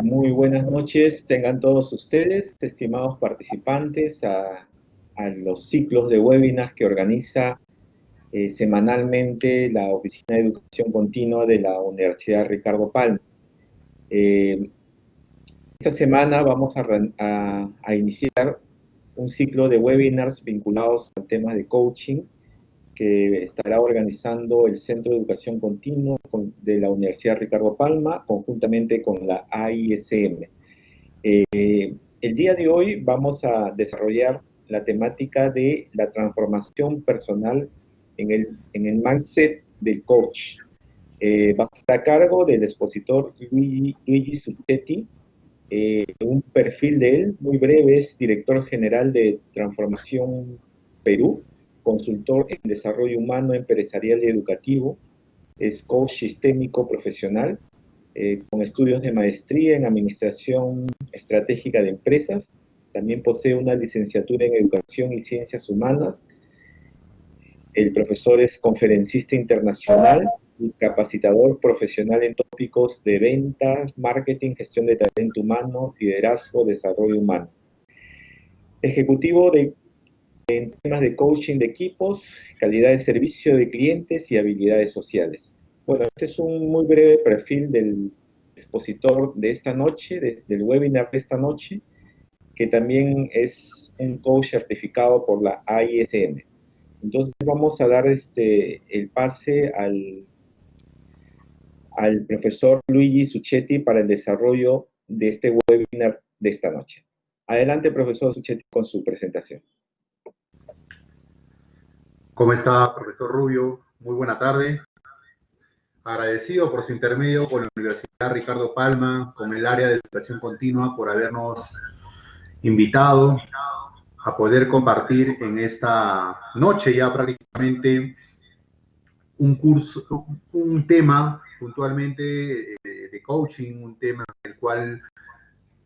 Muy buenas noches, tengan todos ustedes, estimados participantes, a los ciclos de webinars que organiza semanalmente la Oficina de Educación Continua de la Universidad Ricardo Palma. Eh, esta semana vamos a iniciar un ciclo de webinars vinculados a temas de coaching que estará organizando el Centro de Educación Continua de la Universidad Ricardo Palma, conjuntamente con la AISM. El día de hoy vamos a desarrollar la temática de la transformación personal en el mindset del coach. Va a estar a cargo del expositor Luigi Suchetti. Un perfil de él muy breve: es director general de Transformación Perú, consultor en desarrollo humano, empresarial y educativo, es coach sistémico profesional, con estudios de maestría en Administración Estratégica de Empresas. También posee una licenciatura en Educación y Ciencias Humanas. El profesor es conferencista internacional y capacitador profesional en tópicos de ventas, marketing, gestión de talento humano, liderazgo, desarrollo humano. Ejecutivo en temas de coaching de equipos, calidad de servicio de clientes y habilidades sociales. Bueno, este es un muy breve perfil del expositor de esta noche, del webinar de esta noche, que también es un coach certificado por la AISM. Entonces vamos a dar el pase al profesor Luigi Suchetti para el desarrollo de este webinar de esta noche. Adelante, profesor Suchetti, con su presentación. ¿Cómo está, profesor Rubio? Muy buena tarde. Agradecido por su intermedio con la Universidad Ricardo Palma, con el área de educación continua, por habernos invitado a poder compartir en esta noche ya prácticamente un curso, un tema puntualmente de coaching, un tema en el cual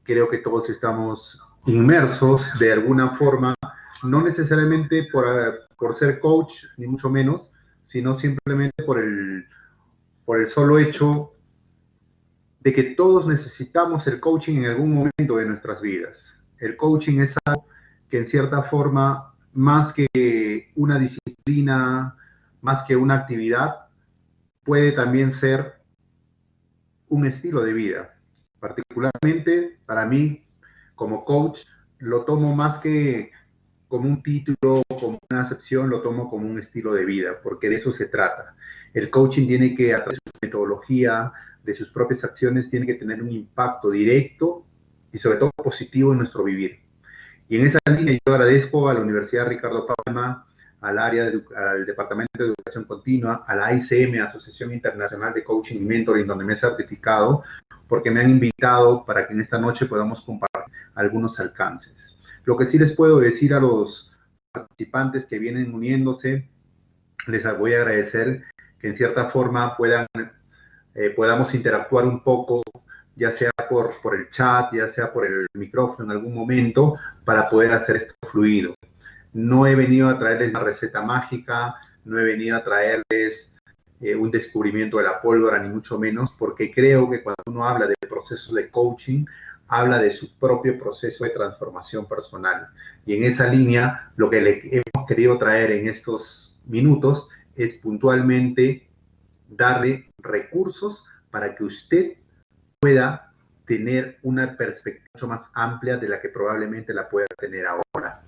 creo que todos estamos inmersos de alguna forma, no necesariamente por ser coach, ni mucho menos, sino simplemente por el solo hecho de que todos necesitamos el coaching en algún momento de nuestras vidas. El coaching es algo que en cierta forma, más que una disciplina, más que una actividad, puede también ser un estilo de vida. Particularmente para mí, como coach, lo tomo más que como un título, como una acepción, lo tomo como un estilo de vida, porque de eso se trata. El coaching tiene que, a través de su metodología, de sus propias acciones, tiene que tener un impacto directo y sobre todo positivo en nuestro vivir. Y en esa línea yo agradezco a la Universidad Ricardo Palma, al Departamento de Educación Continua, a la AICM, Asociación Internacional de Coaching y Mentoring, donde me he certificado, porque me han invitado para que en esta noche podamos compartir algunos alcances. Lo que sí les puedo decir a los participantes que vienen uniéndose, les voy a agradecer que en cierta forma podamos interactuar un poco, ya sea por el chat, ya sea por el micrófono en algún momento, para poder hacer esto fluido. No he venido a traerles una receta mágica, no he venido a traerles un descubrimiento de la pólvora, ni mucho menos, porque creo que cuando uno habla de procesos de coaching, habla de su propio proceso de transformación personal. Y en esa línea, lo que le hemos querido traer en estos minutos es puntualmente darle recursos para que usted pueda tener una perspectiva mucho más amplia de la que probablemente la pueda tener ahora.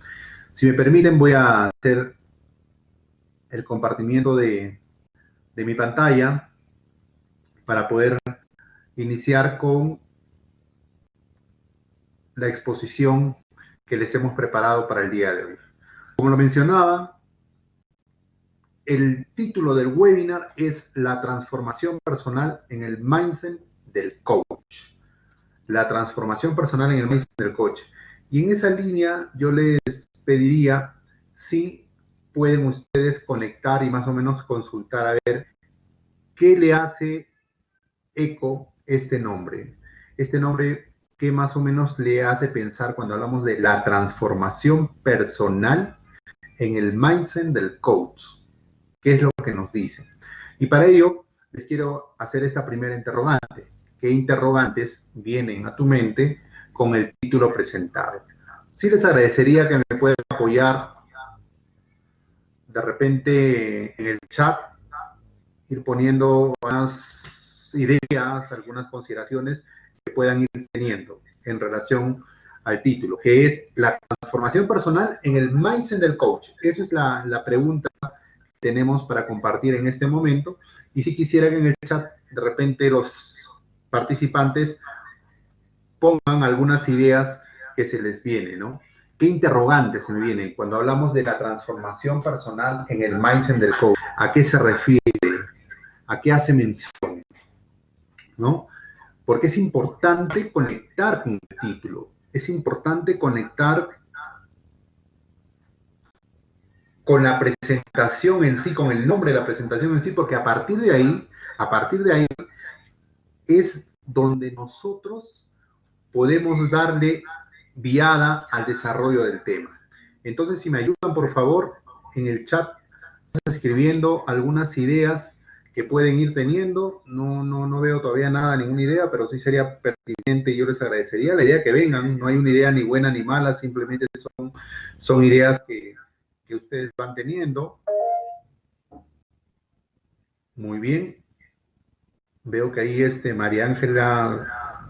Si me permiten, voy a hacer el compartimiento de mi pantalla para poder iniciar con la exposición que les hemos preparado para el día de hoy. Como lo mencionaba, el título del webinar es La transformación personal en el mindset del coach. La transformación personal en el mindset del coach. Y en esa línea yo les pediría si pueden ustedes conectar y más o menos consultar a ver qué le hace eco este nombre. Este nombre, ¿qué más o menos le hace pensar cuando hablamos de la transformación personal en el mindset del coach? ¿Qué es lo que nos dice? Y para ello les quiero hacer esta primera interrogante. qué interrogantes vienen a tu mente con el título presentado. Sí les agradecería que me puedan apoyar de repente en el chat, ir poniendo unas ideas, algunas consideraciones que puedan ir teniendo en relación al título, que es la transformación personal en el mindset del coach. Esa es la pregunta que tenemos para compartir en este momento. Y si quisieran en el chat, de repente los participantes pongan algunas ideas que se les vienen, ¿no? ¿Qué interrogantes se me vienen cuando hablamos de la transformación personal en el mindset del coach? ¿A qué se refiere? ¿A qué hace mención? ¿No? Porque es importante conectar con el título. Es importante conectar con la presentación en sí, con el nombre de la presentación en sí, porque a partir de ahí es donde nosotros podemos darle viada al desarrollo del tema. Entonces, si me ayudan, por favor, en el chat, escribiendo algunas ideas que pueden ir teniendo. No veo todavía nada, ninguna idea, pero sí sería pertinente y yo les agradecería la idea que vengan. No hay una idea ni buena ni mala, simplemente son ideas que ustedes van teniendo. Muy bien. Veo que ahí María Ángela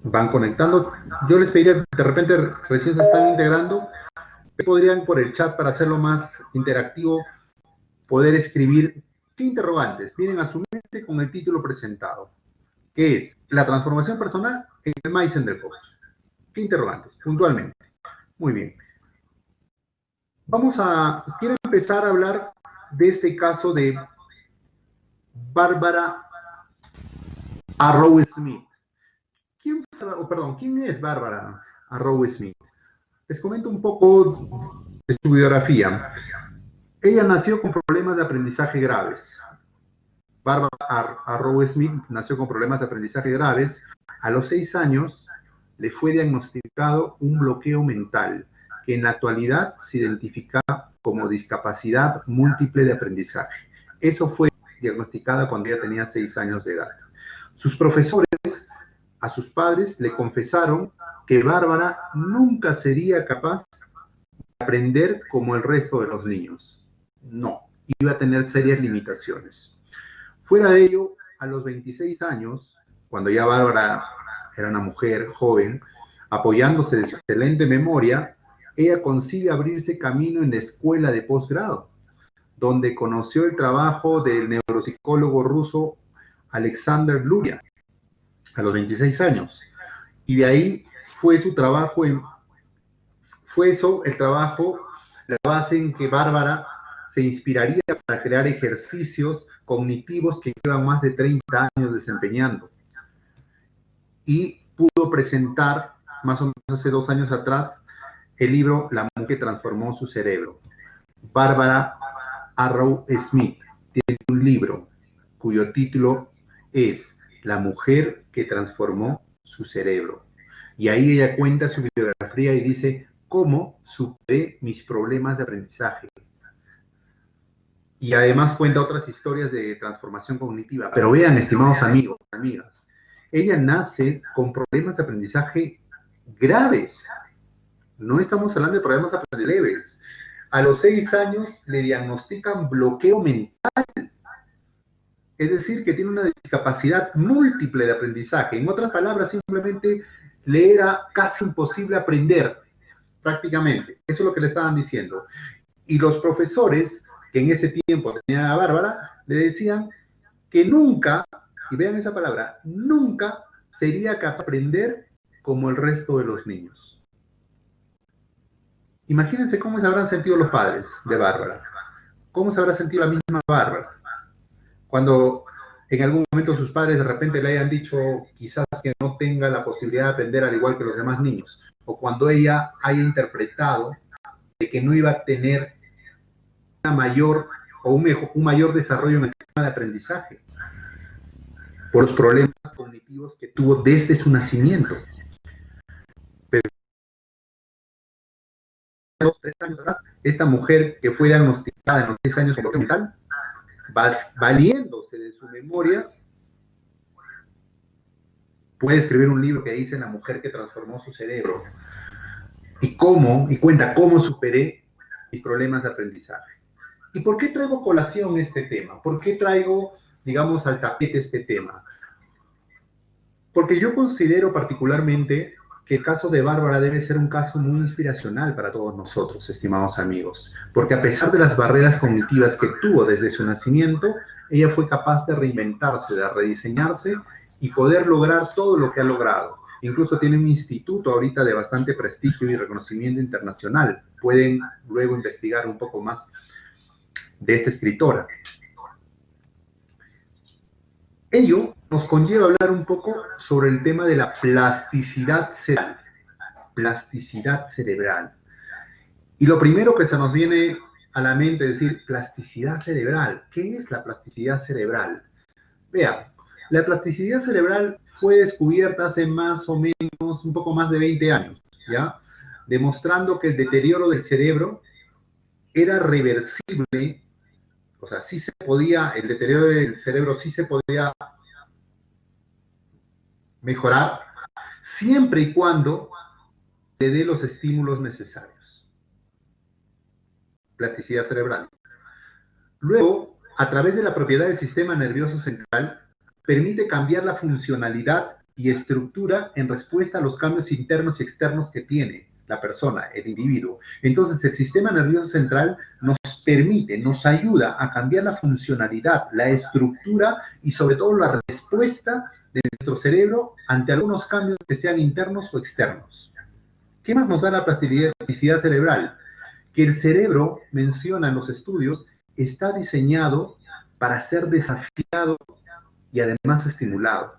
van conectando. Yo les pediría, de repente recién se están integrando, podrían por el chat, para hacerlo más interactivo, poder escribir qué interrogantes vienen a su mente con el título presentado, que es la transformación personal en el mindset del coach. ¿Qué interrogantes? Puntualmente. Muy bien. Quiero empezar a hablar de este caso de Bárbara Arrow Smith. ¿Quién es Bárbara Arrow Smith? Les comento un poco de su biografía. Ella nació con problemas de aprendizaje graves. Bárbara Arrow Smith nació con problemas de aprendizaje graves. A los 6 años le fue diagnosticado un bloqueo mental, que en la actualidad se identifica como discapacidad múltiple de aprendizaje. Eso fue diagnosticada cuando ella tenía 6 años de edad. Sus profesores a sus padres le confesaron que Bárbara nunca sería capaz de aprender como el resto de los niños. No, iba a tener serias limitaciones. Fuera de ello, a los 26 años, cuando ya Bárbara era una mujer joven, apoyándose de su excelente memoria, ella consigue abrirse camino en la escuela de posgrado, donde conoció el trabajo del neuropsicólogo ruso Alexander Luria, a los 26 años. Y de ahí fue su trabajo, la base en que Bárbara se inspiraría para crear ejercicios cognitivos que llevan más de 30 años desempeñando. Y pudo presentar, más o menos hace 2 años atrás, el libro La mujer que transformó su cerebro. Bárbara Arrow Smith tiene un libro cuyo título es La mujer que transformó su cerebro. Y ahí ella cuenta su biografía y dice cómo superé mis problemas de aprendizaje. Y además cuenta otras historias de transformación cognitiva. Pero vean, estimados amigos, amigas, ella nace con problemas de aprendizaje graves. No estamos hablando de problemas de aprendizaje leves. A los 6 años le diagnostican bloqueo mental. Es decir, que tiene una discapacidad múltiple de aprendizaje. En otras palabras, simplemente le era casi imposible aprender, prácticamente. Eso es lo que le estaban diciendo. Y los profesores, que en ese tiempo tenían a Bárbara, le decían que nunca, y vean esa palabra, nunca sería capaz de aprender como el resto de los niños. Imagínense cómo se habrán sentido los padres de Bárbara. ¿Cómo se habrá sentido la misma Bárbara? Cuando en algún momento sus padres de repente le hayan dicho quizás que no tenga la posibilidad de aprender al igual que los demás niños, o cuando ella haya interpretado de que no iba a tener una mayor o un mayor desarrollo en el tema de aprendizaje por los problemas cognitivos que tuvo desde su nacimiento. Pero 3 años atrás, esta mujer que fue diagnosticada en los 6 años con bloqueo mental, valiéndose de su memoria, puede escribir un libro que dice La mujer que transformó su cerebro y cuenta cómo superé mis problemas de aprendizaje. ¿Y por qué traigo colación este tema? ¿Por qué traigo, digamos, al tapete este tema? Porque yo considero particularmente que el caso de Bárbara debe ser un caso muy inspiracional para todos nosotros, estimados amigos, porque a pesar de las barreras cognitivas que tuvo desde su nacimiento, ella fue capaz de reinventarse, de rediseñarse y poder lograr todo lo que ha logrado. Incluso tiene un instituto ahorita de bastante prestigio y reconocimiento internacional. Pueden luego investigar un poco más de esta escritora. Ello nos conlleva a hablar un poco sobre el tema de la plasticidad cerebral. Plasticidad cerebral. Y lo primero que se nos viene a la mente es decir, plasticidad cerebral. ¿Qué es la plasticidad cerebral? Vean, la plasticidad cerebral fue descubierta hace más o menos un poco más de 20 años, ¿ya? Demostrando que el deterioro del cerebro era reversible. O sea, sí se podía, el deterioro del cerebro sí se podía mejorar, siempre y cuando se dé los estímulos necesarios. Plasticidad cerebral. Luego, a través de la propiedad del sistema nervioso central, permite cambiar la funcionalidad y estructura en respuesta a los cambios internos y externos que tiene la persona, el individuo. Entonces, el sistema nervioso central nos permite, nos ayuda a cambiar la funcionalidad, la estructura y sobre todo la respuesta de nuestro cerebro ante algunos cambios que sean internos o externos. ¿Qué más nos da la plasticidad cerebral? Que el cerebro, mencionan los estudios, está diseñado para ser desafiado y además estimulado.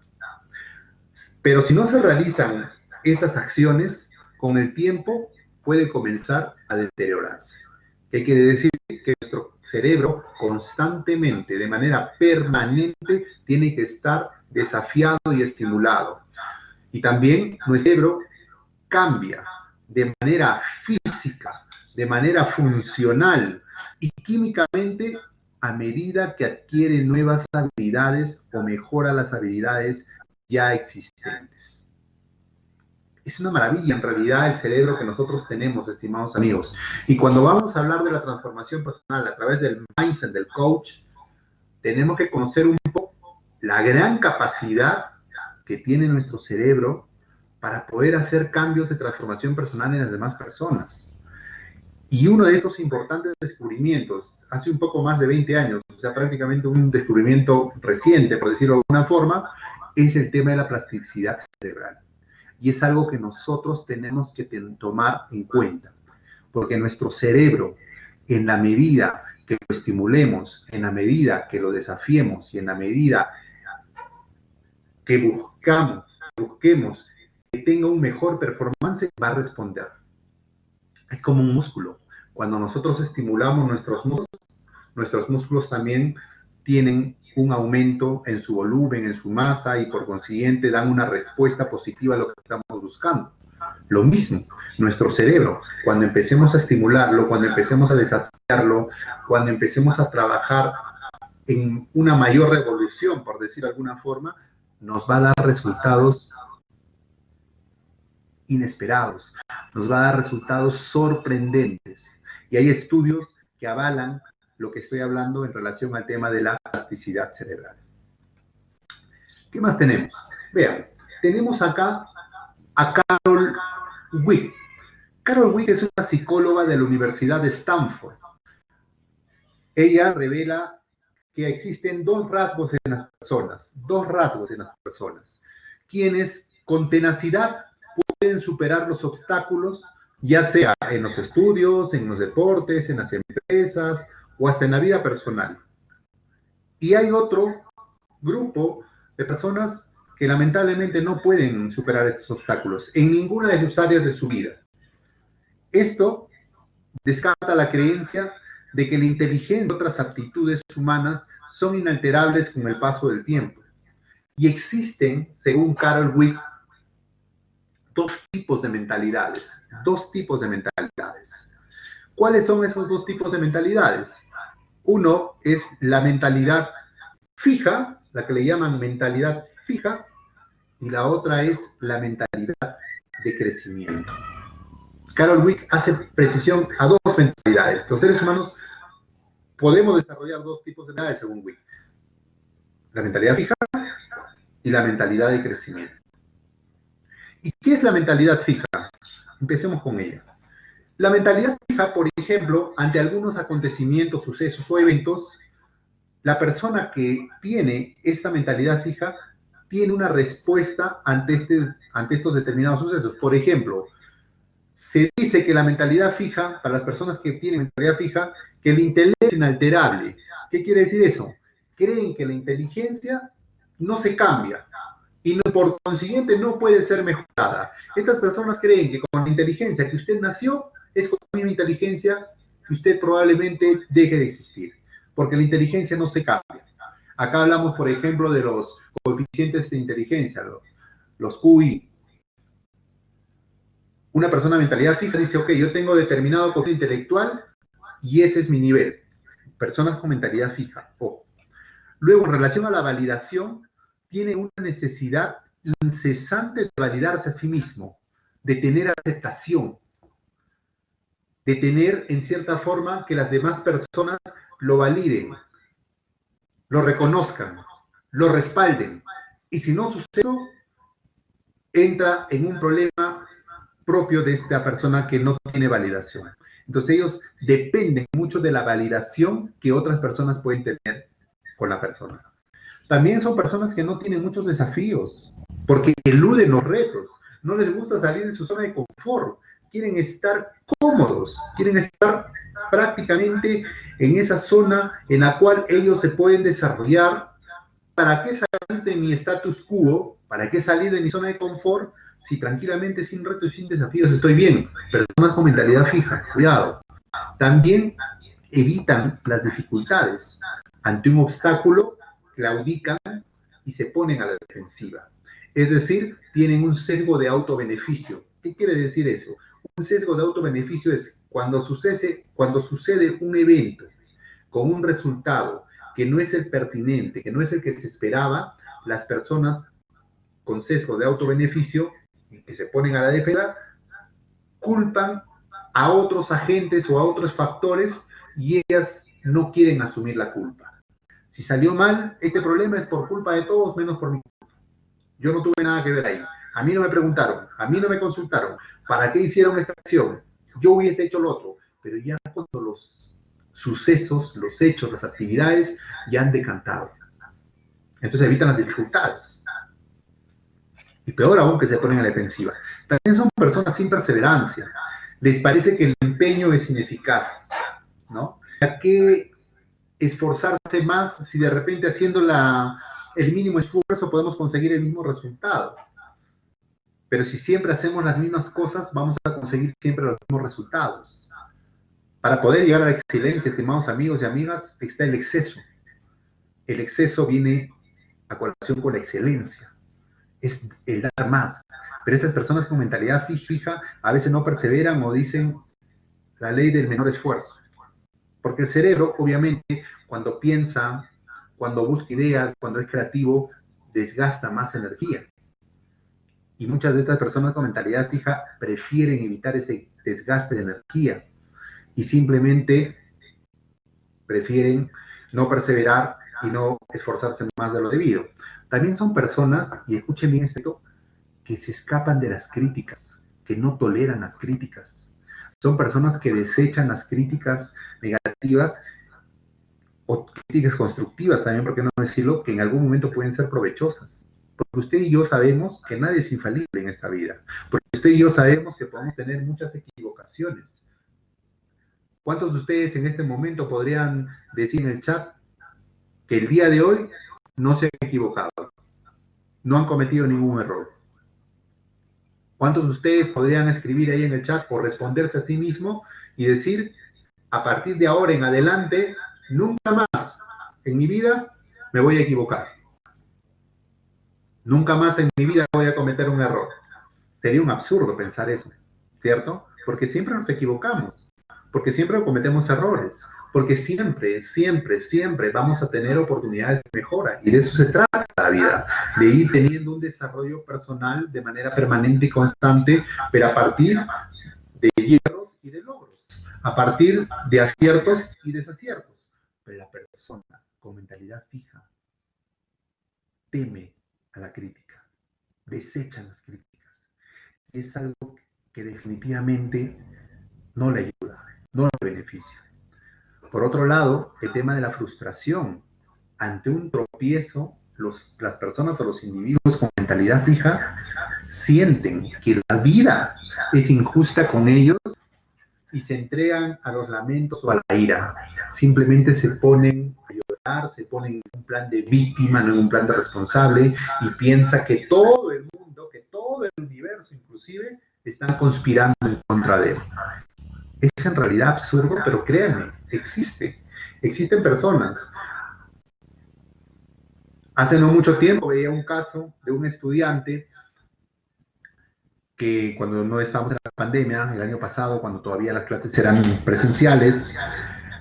Pero si no se realizan estas acciones, con el tiempo puede comenzar a deteriorarse. ¿Qué quiere decir? Que nuestro cerebro constantemente, de manera permanente, tiene que estar desafiado y estimulado. Y también nuestro cerebro cambia de manera física, de manera funcional y químicamente a medida que adquiere nuevas habilidades o mejora las habilidades ya existentes. Es una maravilla en realidad el cerebro que nosotros tenemos, estimados amigos. Y cuando vamos a hablar de la transformación personal a través del mindset, del coach, tenemos que conocer un poco la gran capacidad que tiene nuestro cerebro para poder hacer cambios de transformación personal en las demás personas. Y uno de estos importantes descubrimientos, hace un poco más de 20 años, o sea, prácticamente un descubrimiento reciente, por decirlo de alguna forma, es el tema de la plasticidad cerebral. Y es algo que nosotros tenemos que tomar en cuenta, porque nuestro cerebro, en la medida que lo estimulemos, en la medida que lo desafiemos y en la medida que busquemos que tenga un mejor performance, va a responder. Es como un músculo. Cuando nosotros estimulamos nuestros músculos también tienen un aumento en su volumen, en su masa y por consiguiente dan una respuesta positiva a lo que estamos buscando. Lo mismo, nuestro cerebro, cuando empecemos a estimularlo, cuando empecemos a desafiarlo, cuando empecemos a trabajar en una mayor revolución, por decir de alguna forma, nos va a dar resultados inesperados, nos va a dar resultados sorprendentes. Y hay estudios que avalan lo que estoy hablando en relación al tema de la plasticidad cerebral. ¿Qué más tenemos? Vean, tenemos acá a Carol Dweck. Carol Dweck es una psicóloga de la Universidad de Stanford. Ella revela que existen dos rasgos en las personas, quienes con tenacidad pueden superar los obstáculos, ya sea en los estudios, en los deportes, en las empresas o hasta en la vida personal. Y hay otro grupo de personas que lamentablemente no pueden superar estos obstáculos en ninguna de sus áreas de su vida. Esto descarta la creencia de que la inteligencia y otras aptitudes humanas son inalterables con el paso del tiempo. Y existen, según Carol Dweck, dos tipos de mentalidades. ¿Cuáles son esos dos tipos de mentalidades? Uno es la mentalidad fija, la que le llaman mentalidad fija, y la otra es la mentalidad de crecimiento. Carol Dweck hace precisión a dos mentalidades. Los seres humanos podemos desarrollar dos tipos de mentalidades según Dweck: la mentalidad fija y la mentalidad de crecimiento. ¿Y qué es la mentalidad fija? Empecemos con ella. La mentalidad fija, por ejemplo, ante algunos acontecimientos, sucesos o eventos, la persona que tiene esta mentalidad fija tiene una respuesta ante estos determinados sucesos. Por ejemplo, se dice que la mentalidad fija, para las personas que tienen mentalidad fija, que el intelecto es inalterable. ¿Qué quiere decir eso? Creen que la inteligencia no se cambia y por consiguiente no puede ser mejorada. Estas personas creen que con la inteligencia que usted nació es con la misma inteligencia que usted probablemente deje de existir, porque la inteligencia no se cambia. Acá hablamos, por ejemplo, de los coeficientes de inteligencia, los QI. Una persona de mentalidad fija dice, ok, yo tengo determinado coeficiente intelectual y ese es mi nivel. Personas con mentalidad fija, ojo. Luego, en relación a la validación, tiene una necesidad incesante de validarse a sí mismo, de tener aceptación, de tener, en cierta forma, que las demás personas lo validen, lo reconozcan, lo respalden. Y si no sucede eso, entra en un problema propio de esta persona que no tiene validación. Entonces ellos dependen mucho de la validación que otras personas pueden tener con la persona. También son personas que no tienen muchos desafíos, porque eluden los retos, no les gusta salir de su zona de confort, quieren estar cómodos, quieren estar prácticamente en esa zona en la cual ellos se pueden desarrollar. ¿Para qué salir de mi status quo? ¿Para qué salir de mi zona de confort? Si tranquilamente, sin retos y sin desafíos, estoy bien. Personas con mentalidad fija, cuidado. También evitan las dificultades. Ante un obstáculo, claudican y se ponen a la defensiva. Es decir, tienen un sesgo de autobeneficio. ¿Qué quiere decir eso? Un sesgo de autobeneficio es cuando sucede un evento con un resultado que no es el pertinente, que no es el que se esperaba, las personas con sesgo de autobeneficio que se ponen a la defensa culpan a otros agentes o a otros factores y ellas no quieren asumir la culpa. Si salió mal, este problema es por culpa de todos menos por mi culpa. Yo no tuve nada que ver ahí. A mí no me preguntaron, a mí no me consultaron. ¿Para qué hicieron esta acción? Yo hubiese hecho lo otro. Pero ya cuando los sucesos, los hechos, las actividades ya han decantado. Entonces evitan las dificultades. Y peor aún, que se ponen a la defensiva. También son personas sin perseverancia. Les parece que el empeño es ineficaz, ¿no? ¿A qué esforzarse más si de repente haciendo el mínimo esfuerzo podemos conseguir el mismo resultado? Pero si siempre hacemos las mismas cosas, vamos a conseguir siempre los mismos resultados. Para poder llegar a la excelencia, estimados amigos y amigas, está el exceso. El exceso viene a colación con la excelencia. Es el dar más. Pero estas personas con mentalidad fija a veces no perseveran o dicen la ley del menor esfuerzo. Porque el cerebro, obviamente, cuando piensa, cuando busca ideas, cuando es creativo, desgasta más energía. Y muchas de estas personas con mentalidad fija prefieren evitar ese desgaste de energía y simplemente prefieren no perseverar y no esforzarse más de lo debido. También son personas, y escuchen bien esto, que se escapan de las críticas, que no toleran las críticas. Son personas que desechan las críticas negativas o críticas constructivas también, por qué no decirlo, que en algún momento pueden ser provechosas. Porque usted y yo sabemos que nadie es infalible en esta vida. Porque usted y yo sabemos que podemos tener muchas equivocaciones. ¿Cuántos de ustedes en este momento podrían decir en el chat que el día de hoy no se han equivocado? No han cometido ningún error. ¿Cuántos de ustedes podrían escribir ahí en el chat o responderse a sí mismo y decir, a partir de ahora en adelante, nunca más en mi vida me voy a equivocar? Nunca más en mi vida voy a cometer un error. Sería un absurdo pensar eso, ¿cierto? Porque siempre nos equivocamos, porque siempre cometemos errores, porque siempre, siempre, siempre vamos a tener oportunidades de mejora, y de eso se trata la vida, de ir teniendo un desarrollo personal de manera permanente y constante, pero a partir de hierros y de logros, a partir de aciertos y desaciertos. Pero la persona con mentalidad fija teme a la crítica, desecha las críticas. Es algo que definitivamente no le ayuda, no le beneficia. Por otro lado, el tema de la frustración. Ante un tropiezo, las personas o los individuos con mentalidad fija sienten que la vida es injusta con ellos y se entregan a los lamentos o a la ira. Simplemente se ponen a llorar, se ponen en un plan de víctima, no en un plan de responsable, y piensa que todo el mundo, que todo el universo inclusive, están conspirando en contra de él. Es en realidad absurdo, pero créanme, existe. Existen personas. Hace no mucho tiempo veía un caso de un estudiante que cuando no estábamos en la pandemia, el año pasado, cuando todavía las clases eran presenciales,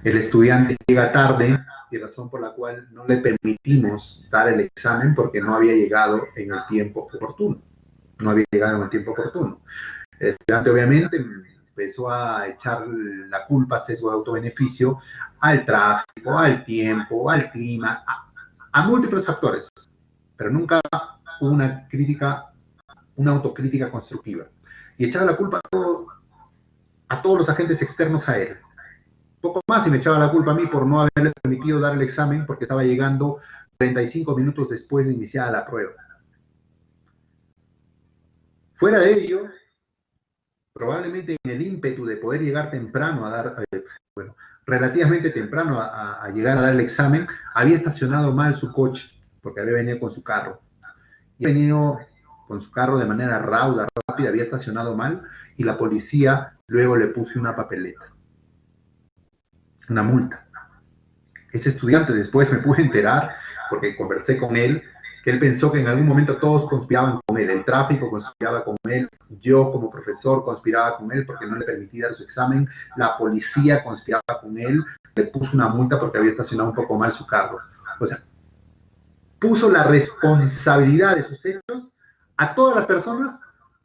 el estudiante llega tarde, y razón por la cual no le permitimos dar el examen porque no había llegado en el tiempo oportuno. No había llegado en el tiempo oportuno. El estudiante obviamente empezó a echar la culpa, sesgo de autobeneficio, al tráfico, al tiempo, al clima, a múltiples factores, pero nunca una crítica, una autocrítica constructiva. Y echaba la culpa a todos los agentes externos a él. Poco más y me echaba la culpa a mí por no haberle permitido dar el examen porque estaba llegando 35 minutos después de iniciar la prueba. Fuera de ello, probablemente en el ímpetu de poder llegar temprano a dar, relativamente temprano a llegar a dar el examen, había estacionado mal su coche, porque había venido con su carro. Y había venido con su carro de manera rauda, rápida, había estacionado mal, y la policía luego le puso una papeleta, una multa. Ese estudiante después me pude enterar, porque conversé con él, que él pensó que en algún momento todos conspiraban con él, el tráfico conspiraba con él, yo como profesor conspiraba con él porque no le permití dar su examen, la policía conspiraba con él, le puso una multa porque había estacionado un poco mal su carro. O sea, puso la responsabilidad de sus hechos a todas las personas,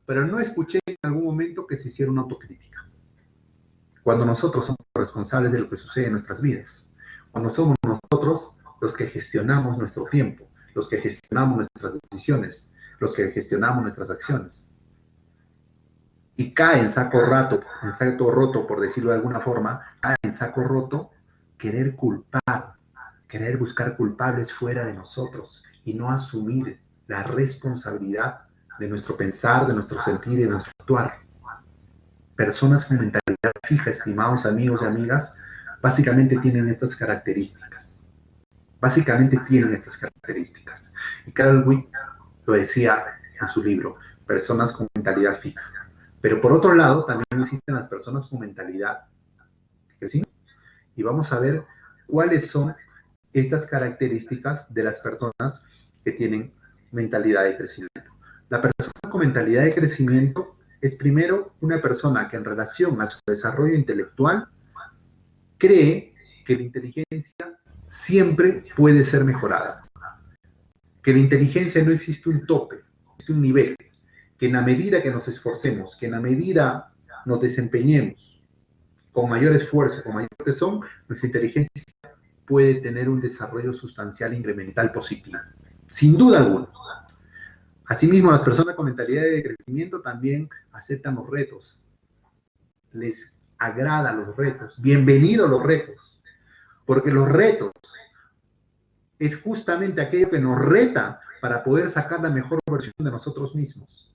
pero no escuché en algún momento que se hiciera una autocrítica. Cuando nosotros somos responsables de lo que sucede en nuestras vidas, cuando somos nosotros los que gestionamos nuestro tiempo, los que gestionamos nuestras decisiones, los que gestionamos nuestras acciones. Y cae en saco roto, por decirlo de alguna forma, cae en saco roto querer culpar, querer buscar culpables fuera de nosotros y no asumir la responsabilidad de nuestro pensar, de nuestro sentir y de nuestro actuar. Personas con mentalidad fija, estimados amigos y amigas, básicamente tienen estas características. Y Carol Dweck lo decía en su libro, personas con mentalidad fija. Pero por otro lado, también existen las personas con mentalidad de crecimiento. Y vamos a ver cuáles son estas características de las personas que tienen mentalidad de crecimiento. La persona con mentalidad de crecimiento es primero una persona que en relación a su desarrollo intelectual cree que la inteligencia siempre puede ser mejorada, que la inteligencia no existe un tope, existe un nivel, que en la medida que nos esforcemos, que en la medida nos desempeñemos con mayor esfuerzo, con mayor tesón, nuestra inteligencia puede tener un desarrollo sustancial incremental positivo, sin duda alguna. Asimismo, las personas con mentalidad de crecimiento también aceptan los retos, les agradan los retos, bienvenidos los retos, porque los retos es justamente aquello que nos reta para poder sacar la mejor versión de nosotros mismos.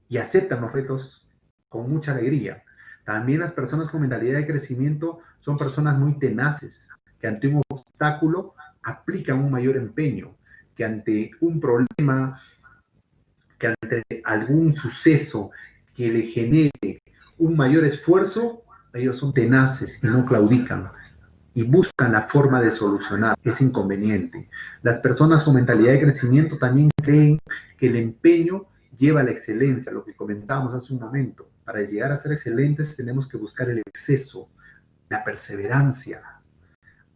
Y aceptan los retos con mucha alegría. También las personas con mentalidad de crecimiento son personas muy tenaces, que ante un obstáculo aplican un mayor empeño, que ante un problema, que ante algún suceso que le genere un mayor esfuerzo, ellos son tenaces y no claudican y buscan la forma de solucionar ese inconveniente. Las personas con mentalidad de crecimiento también creen que el empeño lleva a la excelencia, lo que comentábamos hace un momento. Para llegar a ser excelentes tenemos que buscar el exceso la perseverancia.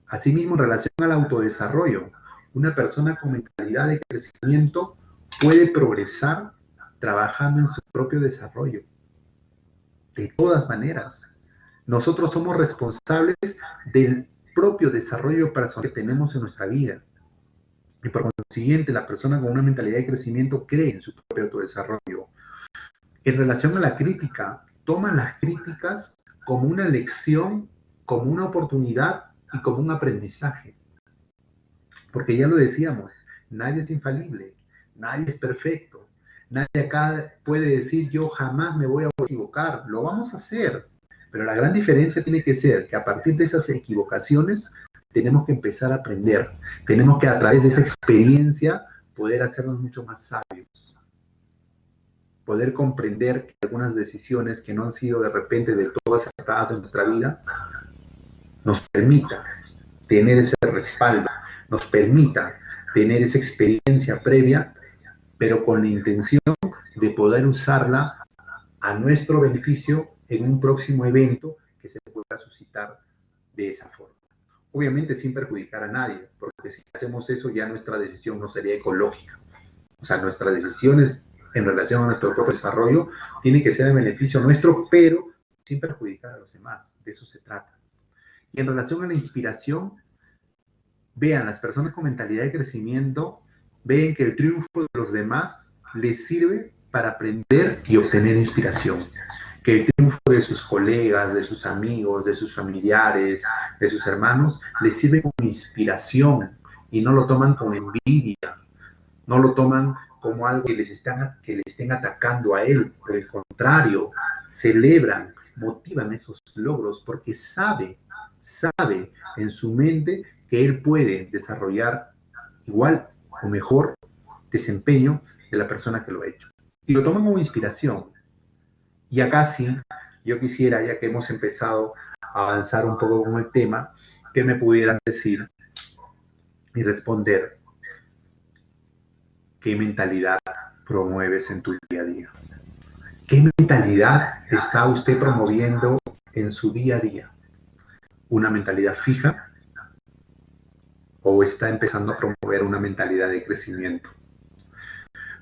Asimismo, en relación al autodesarrollo, una persona con mentalidad de crecimiento puede progresar trabajando en su propio desarrollo. De todas maneras, nosotros somos responsables del propio desarrollo personal que tenemos en nuestra vida. Y por consiguiente, la persona con una mentalidad de crecimiento cree en su propio autodesarrollo. En relación a la crítica, toma las críticas como una lección, como una oportunidad y como un aprendizaje. Porque ya lo decíamos, nadie es infalible, nadie es perfecto, nadie acá puede decir yo jamás me voy a equivocar, lo vamos a hacer. Pero la gran diferencia tiene que ser que a partir de esas equivocaciones tenemos que empezar a aprender, tenemos que a través de esa experiencia poder hacernos mucho más sabios, poder comprender que algunas decisiones que no han sido de repente de todas acertadas en nuestra vida, nos permita tener ese respaldo, nos permita tener esa experiencia previa, pero con la intención de poder usarla a nuestro beneficio en un próximo evento que se pueda suscitar de esa forma. Obviamente sin perjudicar a nadie, porque si hacemos eso ya nuestra decisión no sería ecológica. O sea, nuestras decisiones en relación a nuestro propio desarrollo tienen que ser en beneficio nuestro, pero sin perjudicar a los demás. De eso se trata. Y en relación a la inspiración, vean, las personas con mentalidad de crecimiento ven que el triunfo de los demás les sirve para aprender y obtener inspiración. Que el triunfo de sus colegas, de sus amigos, de sus familiares, de sus hermanos, les sirve como inspiración y no lo toman con envidia, no lo toman como algo que le estén atacando a él. Por el contrario, celebran, motivan esos logros porque sabe en su mente que él puede desarrollar igual o mejor desempeño de la persona que lo ha hecho. Y lo toman como inspiración. Y acá sí, yo quisiera, ya que hemos empezado a avanzar un poco con el tema, que me pudieran decir y responder qué mentalidad promueves en tu día a día. ¿Qué mentalidad está usted promoviendo en su día a día? ¿Una mentalidad fija o está empezando a promover una mentalidad de crecimiento?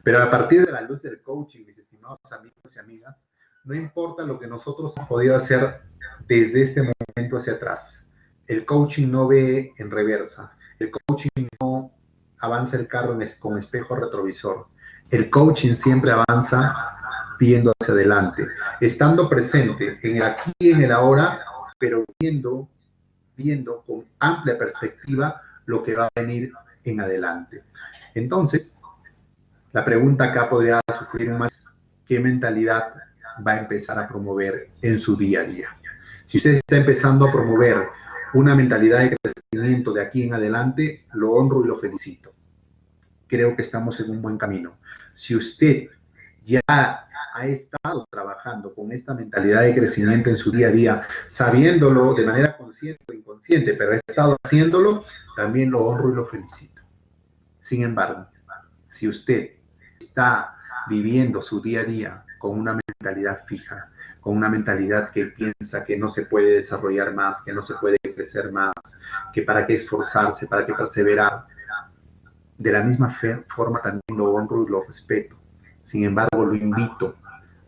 Pero a partir de la luz del coaching, mis estimados amigos y amigas, no importa lo que nosotros hemos podido hacer desde este momento hacia atrás. El coaching no ve en reversa. El coaching no avanza el carro con espejo retrovisor. El coaching siempre avanza viendo hacia adelante, estando presente en el aquí y en el ahora, pero viendo con amplia perspectiva lo que va a venir en adelante. Entonces, la pregunta acá podría sufrir más: ¿qué mentalidad va a empezar a promover en su día a día? Si usted está empezando a promover una mentalidad de crecimiento de aquí en adelante, lo honro y lo felicito. Creo que estamos en un buen camino. Si usted ya ha estado trabajando con esta mentalidad de crecimiento en su día a día, sabiéndolo de manera consciente o inconsciente, pero ha estado haciéndolo, también lo honro y lo felicito. Sin embargo, si usted está viviendo su día a día con una mentalidad fija, con una mentalidad que piensa que no se puede desarrollar más, que no se puede crecer más, que para qué esforzarse, para qué perseverar, de la misma forma también lo honro y lo respeto. Sin embargo, lo invito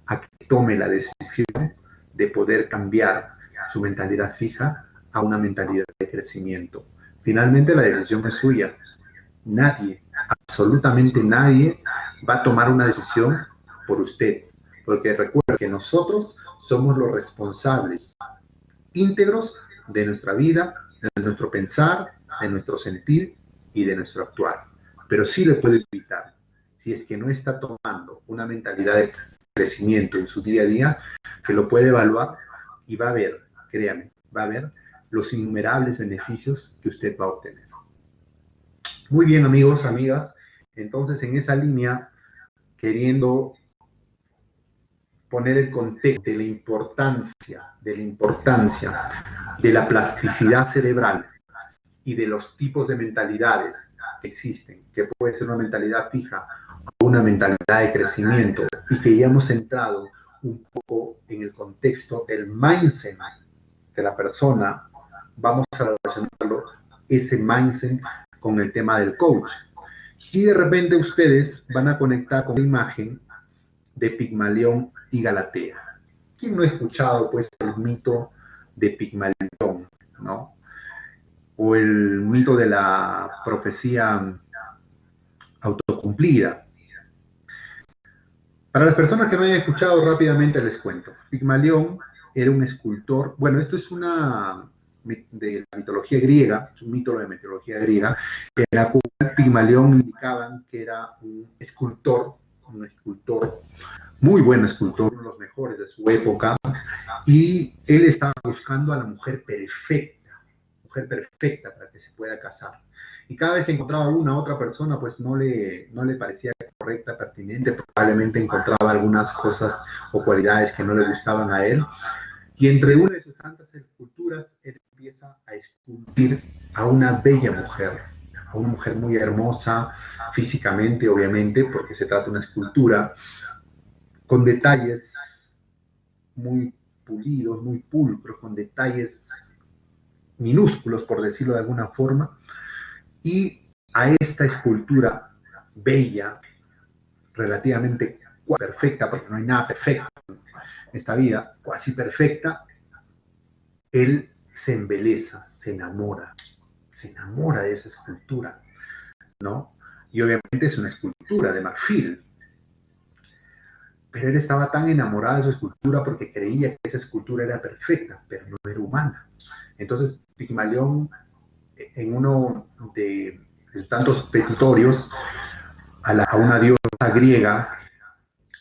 a que tome la decisión de poder cambiar su mentalidad fija a una mentalidad de crecimiento. Finalmente, la decisión es suya. Nadie, absolutamente nadie, va a tomar una decisión por usted. Porque recuerde que nosotros somos los responsables íntegros de nuestra vida, de nuestro pensar, de nuestro sentir y de nuestro actuar. Pero sí le puede evitar, si es que no está tomando una mentalidad de crecimiento en su día a día, que lo puede evaluar y va a ver, créame, va a ver los innumerables beneficios que usted va a obtener. Muy bien, amigos, amigas, entonces en esa línea, queriendo poner el contexto de la importancia de la plasticidad cerebral y de los tipos de mentalidades que existen, que puede ser una mentalidad fija o una mentalidad de crecimiento, y que ya hemos entrado un poco en el contexto del mindset de la persona, vamos a relacionarlo, ese mindset, con el tema del coach. Y de repente ustedes van a conectar con la imagen de Pigmalión y Galatea. ¿Quién no ha escuchado, pues, el mito de Pigmalión, ¿no? O el mito de la profecía autocumplida. Para las personas que no hayan escuchado, rápidamente les cuento. Pigmalión era un escultor, bueno, esto es una de la mitología griega, es un mito de la mitología griega, en la cual Pigmalión indicaban que era un escultor, muy buen escultor, uno de los mejores de su época, y él estaba buscando a la mujer perfecta para que se pueda casar. Y cada vez que encontraba una otra persona, pues no le parecía correcta, pertinente, probablemente encontraba algunas cosas o cualidades que no le gustaban a él. Y entre una de sus tantas esculturas, él empieza a esculpir a una bella mujer, a una mujer muy hermosa físicamente, obviamente, porque se trata de una escultura con detalles muy pulidos, muy pulcros, con detalles minúsculos, por decirlo de alguna forma, y a esta escultura bella, relativamente perfecta, porque no hay nada perfecto en esta vida, casi perfecta, él se embeleza, se enamora de esa escultura, ¿no? Y obviamente es una escultura de marfil, pero él estaba tan enamorado de su escultura porque creía que esa escultura era perfecta, pero no era humana. Entonces, Pigmalión, en uno de sus tantos petitorios a una diosa griega,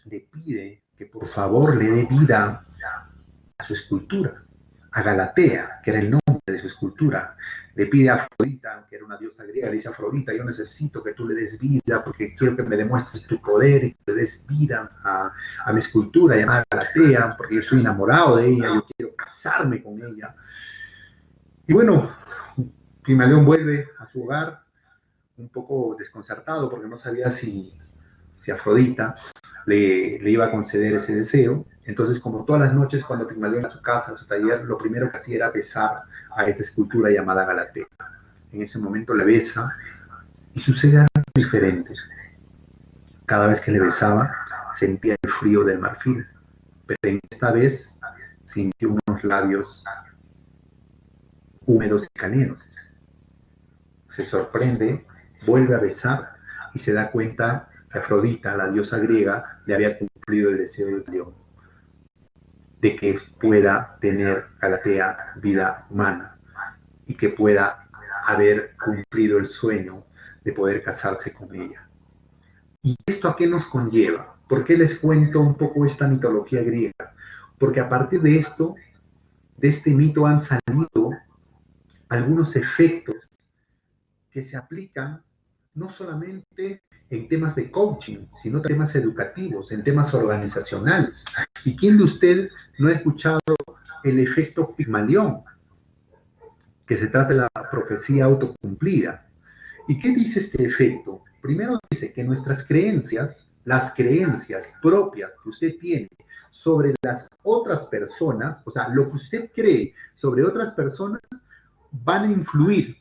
le pide que por favor le dé vida a su escultura, a Galatea, que era el nombre de su escultura. Le pide a Afrodita, que era una diosa griega, le dice a Afrodita, yo necesito que tú le des vida porque quiero que me demuestres tu poder y que le des vida a mi escultura llamada Galatea, porque yo estoy enamorado de ella, yo quiero casarme con ella. Y bueno, Pigmalión vuelve a su hogar un poco desconcertado porque no sabía si Afrodita le iba a conceder ese deseo. Entonces, como todas las noches cuando Pigmalión iba a su casa, a su taller, lo primero que hacía era besar a esta escultura llamada Galatea. En ese momento le besa y sucede algo diferente. Cada vez que le besaba, sentía el frío del marfil, pero esta vez sintió unos labios húmedos y calientes. Se sorprende, vuelve a besar y se da cuenta que Afrodita, la diosa griega, le había cumplido el deseo de Dios, de que pueda tener Galatea vida humana y que pueda haber cumplido el sueño de poder casarse con ella. ¿Y esto a qué nos conlleva? ¿Por qué les cuento un poco esta mitología griega? Porque a partir de esto, de este mito han salido algunos efectos que se aplican no solamente en temas de coaching, sino en temas educativos, en temas organizacionales. ¿Y quién de usted no ha escuchado el efecto Pigmalión, que se trata de la profecía autocumplida? ¿Y qué dice este efecto? Primero dice que nuestras creencias, las creencias propias que usted tiene sobre las otras personas, o sea, lo que usted cree sobre otras personas, van a influir,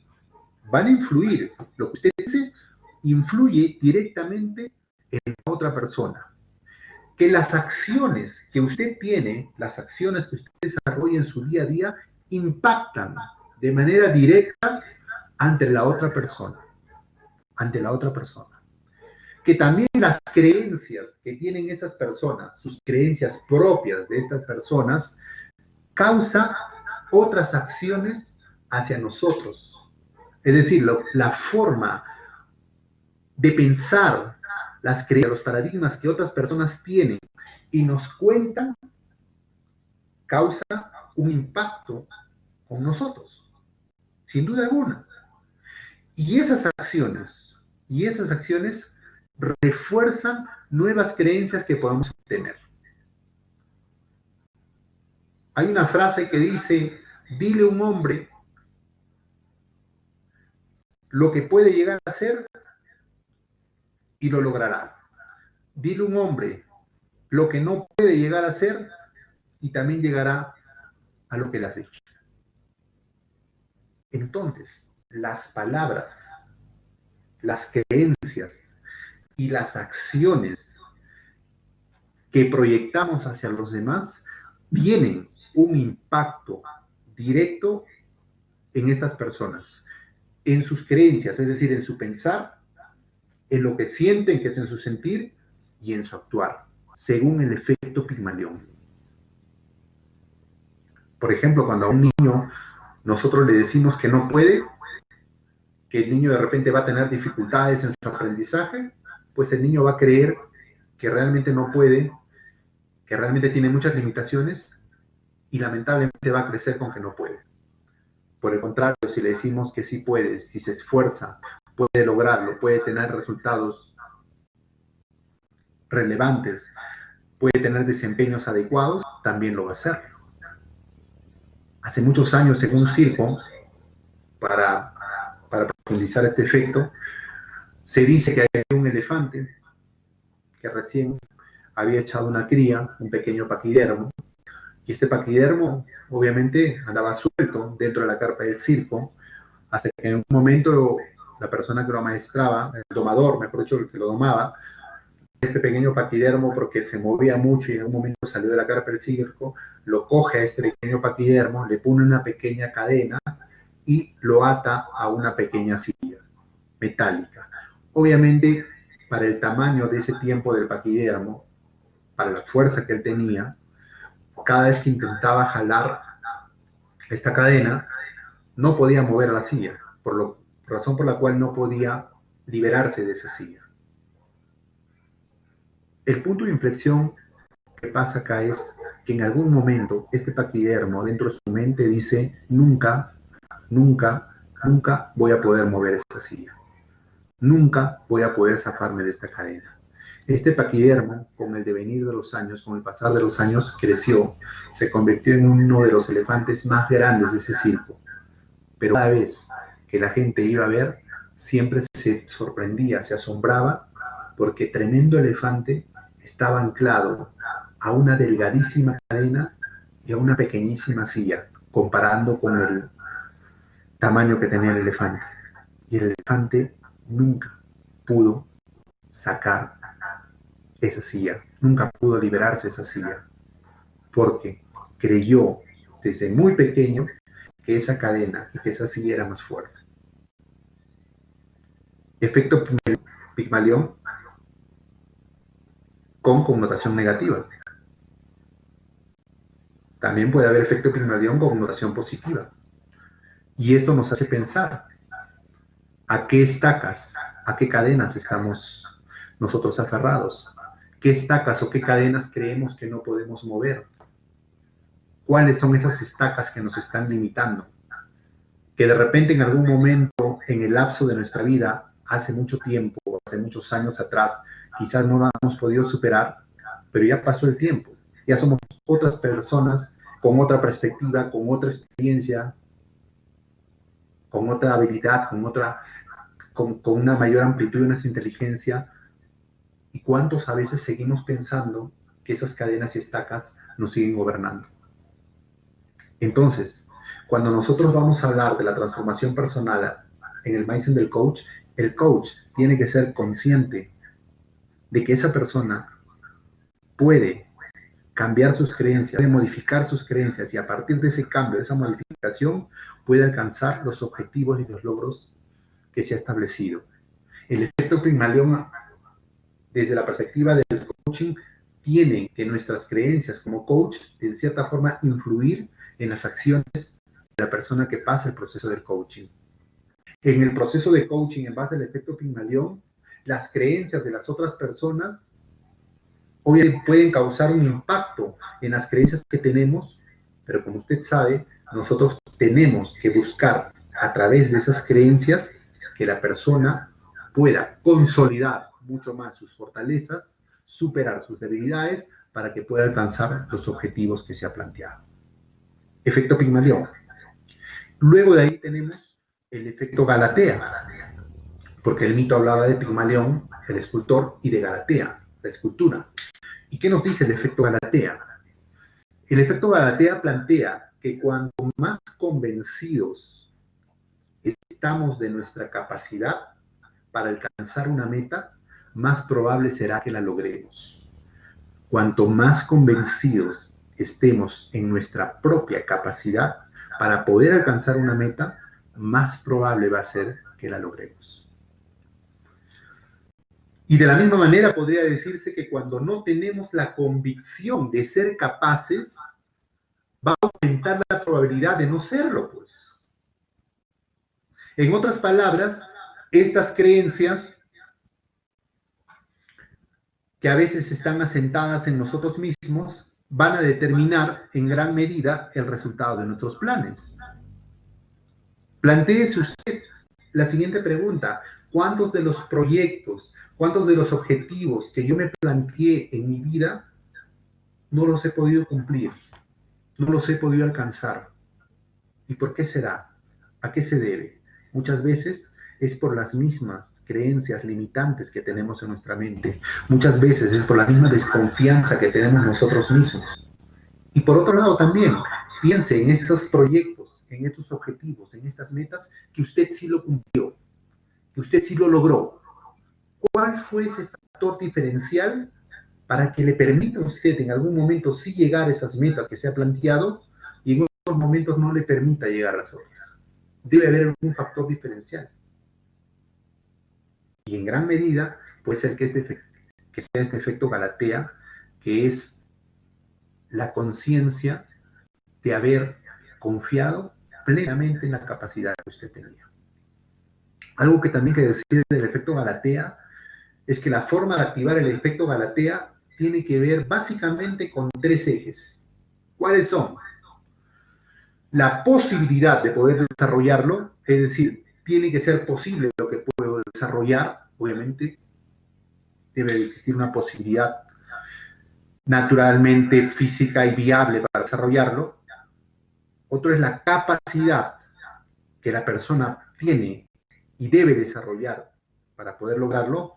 lo que usted dice influye directamente en la otra persona. Que las acciones que usted tiene, las acciones que usted desarrolla en su día a día, impactan de manera directa ante la otra persona. Que también las creencias que tienen esas personas, sus creencias propias de estas personas, causa otras acciones hacia nosotros. Es decir, la forma de pensar, las creencias, los paradigmas que otras personas tienen y nos cuentan, causa un impacto con nosotros, sin duda alguna. Y esas acciones refuerzan nuevas creencias que podemos tener. Hay una frase que dice, dile a un hombre lo que puede llegar a ser y lo logrará. Dile a un hombre lo que no puede llegar a ser y también llegará a lo que le has hecho. Entonces, las palabras, las creencias y las acciones que proyectamos hacia los demás tienen un impacto directo en estas personas, en sus creencias, es decir, en su pensar, en lo que sienten, que es en su sentir, y en su actuar, según el efecto Pigmalión. Por ejemplo, cuando a un niño nosotros le decimos que no puede, que el niño de repente va a tener dificultades en su aprendizaje, pues el niño va a creer que realmente no puede, que realmente tiene muchas limitaciones y lamentablemente va a crecer con que no puede. Por el contrario, si le decimos que sí puede, si se esfuerza, puede lograrlo, puede tener resultados relevantes, puede tener desempeños adecuados, también lo va a hacer. Hace muchos años en un circo, para profundizar este efecto, se dice que hay un elefante que recién había echado una cría, un pequeño paquidermo, y este paquidermo obviamente andaba suelto dentro de la carpa del circo, hasta que en un momento la persona que lo maestraba, el domador, mejor dicho, el que lo domaba, este pequeño paquidermo, porque se movía mucho y en un momento salió de la carpa del circo, lo coge a este pequeño paquidermo, le pone una pequeña cadena y lo ata a una pequeña silla metálica. Obviamente, para el tamaño de ese tiempo del paquidermo, para la fuerza que él tenía, cada vez que intentaba jalar esta cadena, no podía mover la silla, razón por la cual no podía liberarse de esa silla. El punto de inflexión que pasa acá es que en algún momento este paquidermo dentro de su mente dice: nunca, nunca, nunca voy a poder mover esa silla. Nunca voy a poder zafarme de esta cadena. Este paquidermo, con el devenir de los años, con el pasar de los años, creció, se convirtió en uno de los elefantes más grandes de ese circo. Pero cada vez que la gente iba a ver, siempre se sorprendía, se asombraba, porque tremendo elefante estaba anclado a una delgadísima cadena y a una pequeñísima silla, comparando con el tamaño que tenía el elefante. Y el elefante nunca pudo sacar esa silla, nunca pudo liberarse de esa silla, porque creyó desde muy pequeño que esa cadena y que esa silla era más fuerte. Efecto Pigmalión con connotación negativa. También puede haber efecto Pigmalión con connotación positiva. Y esto nos hace pensar a qué estacas, a qué cadenas estamos nosotros aferrados, qué estacas o qué cadenas creemos que no podemos mover, cuáles son esas estacas que nos están limitando, que de repente en algún momento en el lapso de nuestra vida, hace mucho tiempo, hace muchos años atrás, quizás no la hemos podido superar, pero ya pasó el tiempo, ya somos otras personas con otra perspectiva, con otra experiencia, con otra habilidad, con una mayor amplitud de nuestra inteligencia. ¿Y cuántos a veces seguimos pensando que esas cadenas y estacas nos siguen gobernando? Entonces, cuando nosotros vamos a hablar de la transformación personal en el mindset del coach, el coach tiene que ser consciente de que esa persona puede cambiar sus creencias, puede modificar sus creencias y a partir de ese cambio, de esa modificación, puede alcanzar los objetivos y los logros que se ha establecido. El efecto Pigmalión, desde la perspectiva del coaching, tiene que nuestras creencias como coach, de cierta forma, influir en las acciones de la persona que pasa el proceso del coaching. En el proceso de coaching, en base al efecto Pigmalión, las creencias de las otras personas obviamente pueden causar un impacto en las creencias que tenemos, pero como usted sabe, nosotros tenemos que buscar a través de esas creencias que la persona pueda consolidar mucho más sus fortalezas, superar sus debilidades para que pueda alcanzar los objetivos que se ha planteado. Efecto Pigmalión. Luego de ahí tenemos el efecto Galatea, porque el mito hablaba de Pigmalión, el escultor, y de Galatea, la escultura. ¿Y qué nos dice el efecto Galatea? El efecto Galatea plantea que cuanto más convencidos estamos de nuestra capacidad para alcanzar una meta, más probable será que la logremos. Cuanto más convencidos estemos en nuestra propia capacidad para poder alcanzar una meta, más probable va a ser que la logremos. Y de la misma manera podría decirse que cuando no tenemos la convicción de ser capaces, va a aumentar la probabilidad de no serlo, pues. En otras palabras, estas creencias que a veces están asentadas en nosotros mismos van a determinar en gran medida el resultado de nuestros planes. Plantéese usted la siguiente pregunta: ¿cuántos de los proyectos, cuántos de los objetivos que yo me planteé en mi vida no los he podido cumplir? No los he podido alcanzar. ¿Y por qué será? ¿A qué se debe? Muchas veces es por las mismas creencias limitantes que tenemos en nuestra mente. Muchas veces es por la misma desconfianza que tenemos nosotros mismos. Y por otro lado también, piense en estos proyectos, en estos objetivos, en estas metas que usted sí lo cumplió, que usted sí lo logró. ¿Cuál fue ese factor diferencial para que le permita a usted en algún momento sí llegar a esas metas que se ha planteado y en otros momentos no le permita llegar a las otras? Debe haber algún factor diferencial. Y en gran medida puede ser que sea este efecto Galatea, que es la conciencia de haber confiado plenamente en la capacidad que usted tenía. Algo que también hay que decir del efecto Galatea es que la forma de activar el efecto Galatea tiene que ver básicamente con tres ejes. ¿Cuáles son? La posibilidad de poder desarrollarlo, es decir, tiene que ser posible lo que puedo desarrollar, obviamente debe existir una posibilidad naturalmente física y viable para desarrollarlo. Otro es la capacidad que la persona tiene y debe desarrollar para poder lograrlo.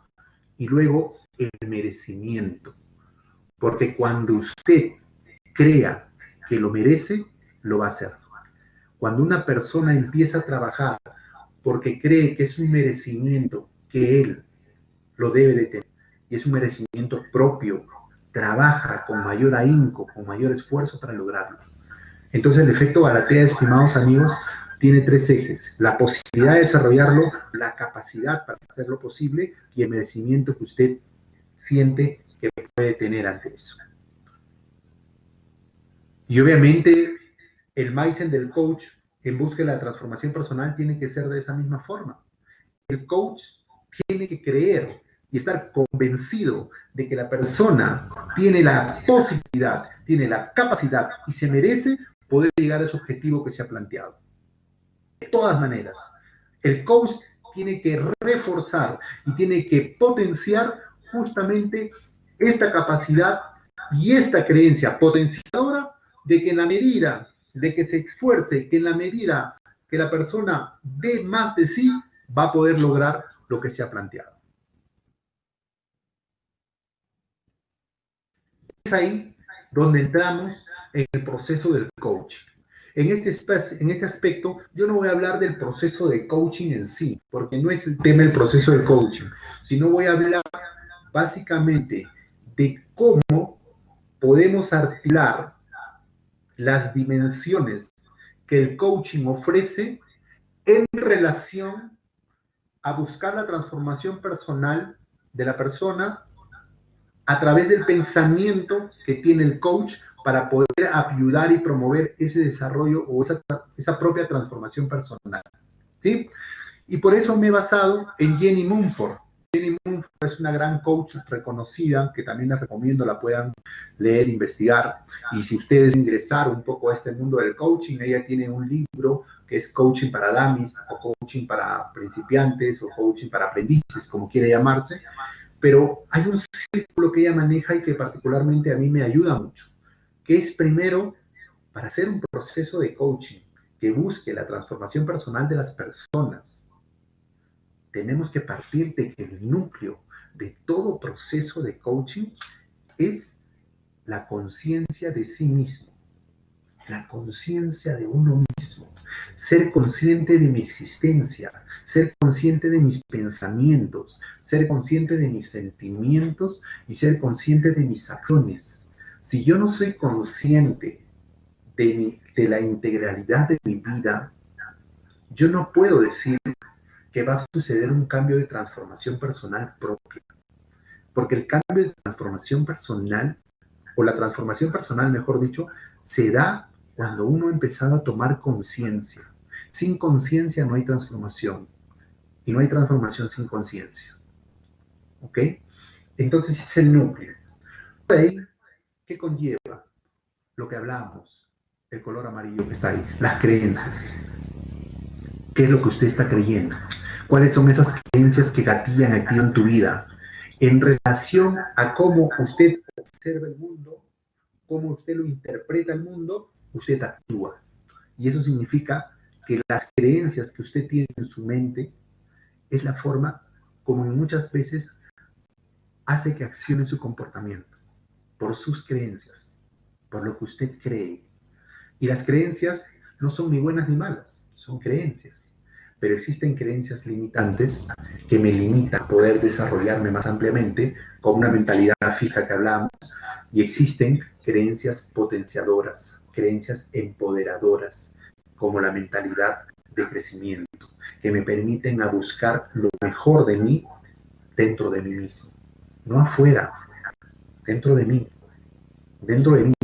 Y luego el merecimiento. Porque cuando usted crea que lo merece, lo va a hacer. Cuando una persona empieza a trabajar porque cree que es un merecimiento que él lo debe de tener y es un merecimiento propio, trabaja con mayor ahínco, con mayor esfuerzo para lograrlo. Entonces el efecto Galatea, estimados amigos, tiene tres ejes: la posibilidad de desarrollarlo, la capacidad para hacerlo posible y el merecimiento que usted siente que puede tener ante eso. Y obviamente el mindset del coach en busca de la transformación personal tiene que ser de esa misma forma. El coach tiene que creer y estar convencido de que la persona tiene la posibilidad, tiene la capacidad y se merece poder llegar a ese objetivo que se ha planteado. De todas maneras, el coach tiene que reforzar y tiene que potenciar justamente esta capacidad y esta creencia potenciadora de que en la medida de que se esfuerce, que en la medida que la persona dé más de sí, va a poder lograr lo que se ha planteado. Es ahí donde entramos en el proceso del coaching. En este aspecto, yo no voy a hablar del proceso de coaching en sí, porque no es el tema del proceso de coaching, sino voy a hablar básicamente de cómo podemos articular las dimensiones que el coaching ofrece en relación a buscar la transformación personal de la persona a través del pensamiento que tiene el coach para poder ayudar y promover ese desarrollo o esa propia transformación personal, ¿sí? Y por eso me he basado en Jenny Mumford. Jenny Mumford es una gran coach reconocida, que también les recomiendo la puedan leer, investigar. Y si ustedes ingresar un poco a este mundo del coaching, ella tiene un libro que es Coaching para Dummies, o Coaching para Principiantes, o Coaching para Aprendices, como quiere llamarse. Pero hay un círculo que ella maneja y que particularmente a mí me ayuda mucho, que es primero, para hacer un proceso de coaching que busque la transformación personal de las personas, tenemos que partir de que el núcleo de todo proceso de coaching es la conciencia de sí mismo, la conciencia de uno mismo. ser consciente de mi existencia, ser consciente de mis pensamientos, ser consciente de mis sentimientos y ser consciente de mis acciones. Si yo no soy consciente de la integralidad de mi vida, yo no puedo decir que va a suceder un cambio de transformación personal propia. Porque el cambio de transformación personal, o la transformación personal, mejor dicho, se da cuando uno ha empezado a tomar conciencia. Sin conciencia no hay transformación. Y no hay transformación sin conciencia. ¿Ok? Entonces ese es el núcleo. De ahí, ¿qué conlleva? Lo que hablamos, el color amarillo que está ahí, las creencias. ¿Qué es lo que usted está creyendo? ¿Cuáles son esas creencias que gatillan aquí en tu vida? En relación a cómo usted observa el mundo, cómo usted lo interpreta el mundo, usted actúa. Y eso significa que las creencias que usted tiene en su mente es la forma como muchas veces hace que accione su comportamiento, por sus creencias, por lo que usted cree. Y las creencias no son ni buenas ni malas, son creencias. Pero existen creencias limitantes que me limitan a poder desarrollarme más ampliamente con una mentalidad fija que hablamos. Y existen creencias potenciadoras, creencias empoderadoras, como la mentalidad de crecimiento, que me permiten a buscar lo mejor de mí dentro de mí mismo. No afuera, dentro de mí, dentro de mí.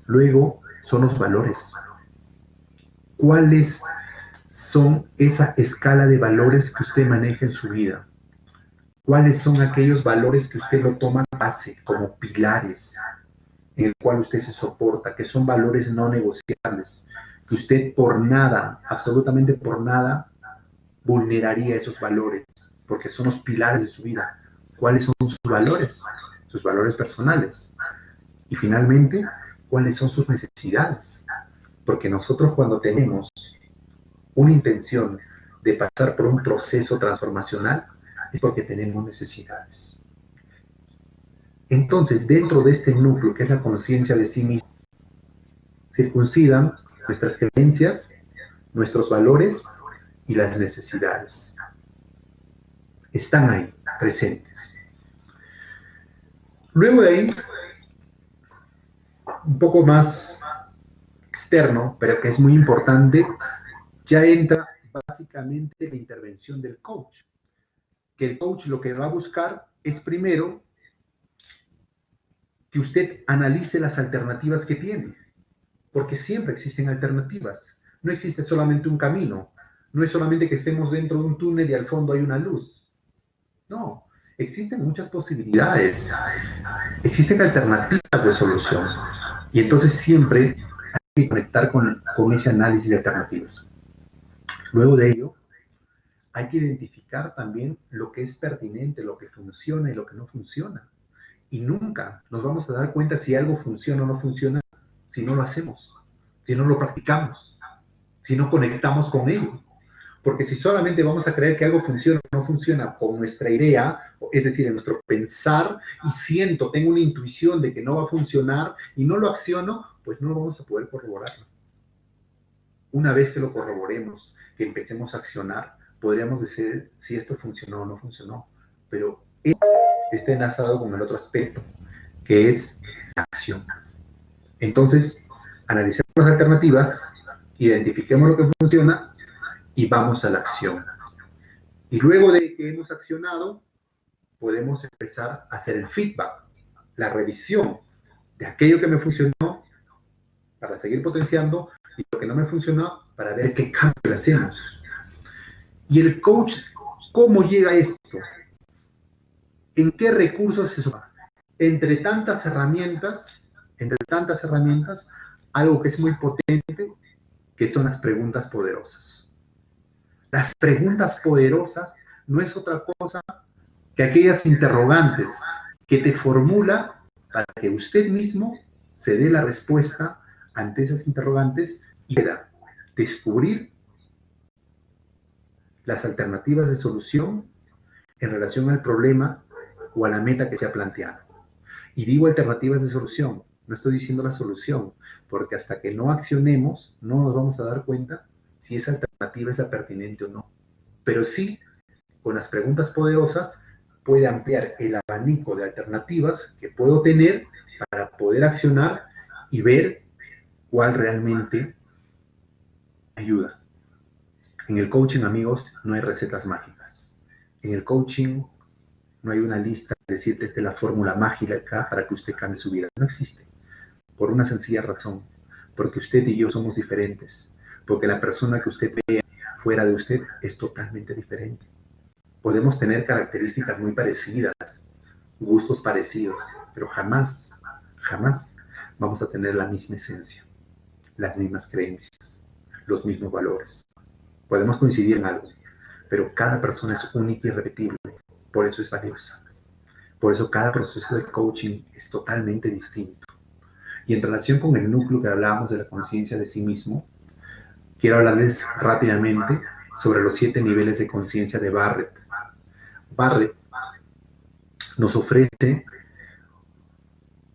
Luego son los valores. ¿Cuáles son esa escala de valores que usted maneja en su vida? ¿Cuáles son aquellos valores que usted lo toma base, como pilares, en el cual usted se soporta, que son valores no negociables, que usted por nada, absolutamente por nada, vulneraría esos valores, porque son los pilares de su vida? ¿Cuáles son sus valores? Sus valores personales. Y finalmente, ¿cuáles son sus necesidades? Porque nosotros cuando tenemos una intención de pasar por un proceso transformacional, es porque tenemos necesidades. Entonces, dentro de este núcleo, que es la conciencia de sí mismo, circuncidan nuestras creencias, nuestros valores y las necesidades. Están ahí, presentes. Luego de ahí, un poco más externo, pero que es muy importante, ya entra básicamente la intervención del coach. Que el coach lo que va a buscar es primero que usted analice las alternativas que tiene, porque siempre existen alternativas. No existe solamente un camino, no es solamente que estemos dentro de un túnel y al fondo hay una luz. No, existen muchas posibilidades, existen alternativas de solución. Y entonces siempre hay que conectar con ese análisis de alternativas. Luego de ello, hay que identificar también lo que es pertinente, lo que funciona y lo que no funciona. Y nunca nos vamos a dar cuenta si algo funciona o no funciona si no lo hacemos, si no lo practicamos, si no conectamos con ello. Porque si solamente vamos a creer que algo funciona o no funciona con nuestra idea, es decir, en nuestro pensar, y siento, tengo una intuición de que no va a funcionar y no lo acciono, pues no vamos a poder corroborarlo. Una vez que lo corroboremos, que empecemos a accionar, podríamos decir si esto funcionó o no funcionó. Pero está enlazado con el otro aspecto, que es la acción. Entonces, analicemos las alternativas, identifiquemos lo que funciona y vamos a la acción. Y luego de que hemos accionado, podemos empezar a hacer el feedback, la revisión de aquello que me funcionó para seguir potenciando y lo que no me funcionó para ver qué cambio hacemos. Y el coach, ¿cómo llega a esto? ¿En qué recursos se suma? Entre tantas herramientas, algo que es muy potente, que son las preguntas poderosas. Las preguntas poderosas no es otra cosa que aquellas interrogantes que te formula para que usted mismo se dé la respuesta ante esas interrogantes y pueda descubrir las alternativas de solución en relación al problema o a la meta que se ha planteado. Y digo alternativas de solución no estoy diciendo la solución, porque hasta que no accionemos, no nos vamos a dar cuenta si esa alternativa es la pertinente o no. Pero sí, con las preguntas poderosas, puede ampliar el abanico de alternativas que puedo tener para poder accionar y ver cuál realmente ayuda. En el coaching, amigos, no hay recetas mágicas. En el coaching no hay una lista de decirte esta es la fórmula mágica para que usted cambie su vida. No existe. Por una sencilla razón. Porque usted y yo somos diferentes. Porque la persona que usted vea fuera de usted es totalmente diferente. Podemos tener características muy parecidas, gustos parecidos, pero jamás, jamás vamos a tener la misma esencia, las mismas creencias, los mismos valores. Podemos coincidir en algo, pero cada persona es única y irrepetible, por eso es valiosa. Por eso cada proceso de coaching es totalmente distinto. Y en relación con el núcleo que hablábamos de la conciencia de sí mismo, quiero hablarles rápidamente sobre los 7 niveles de conciencia de Barrett. Barrett nos ofrece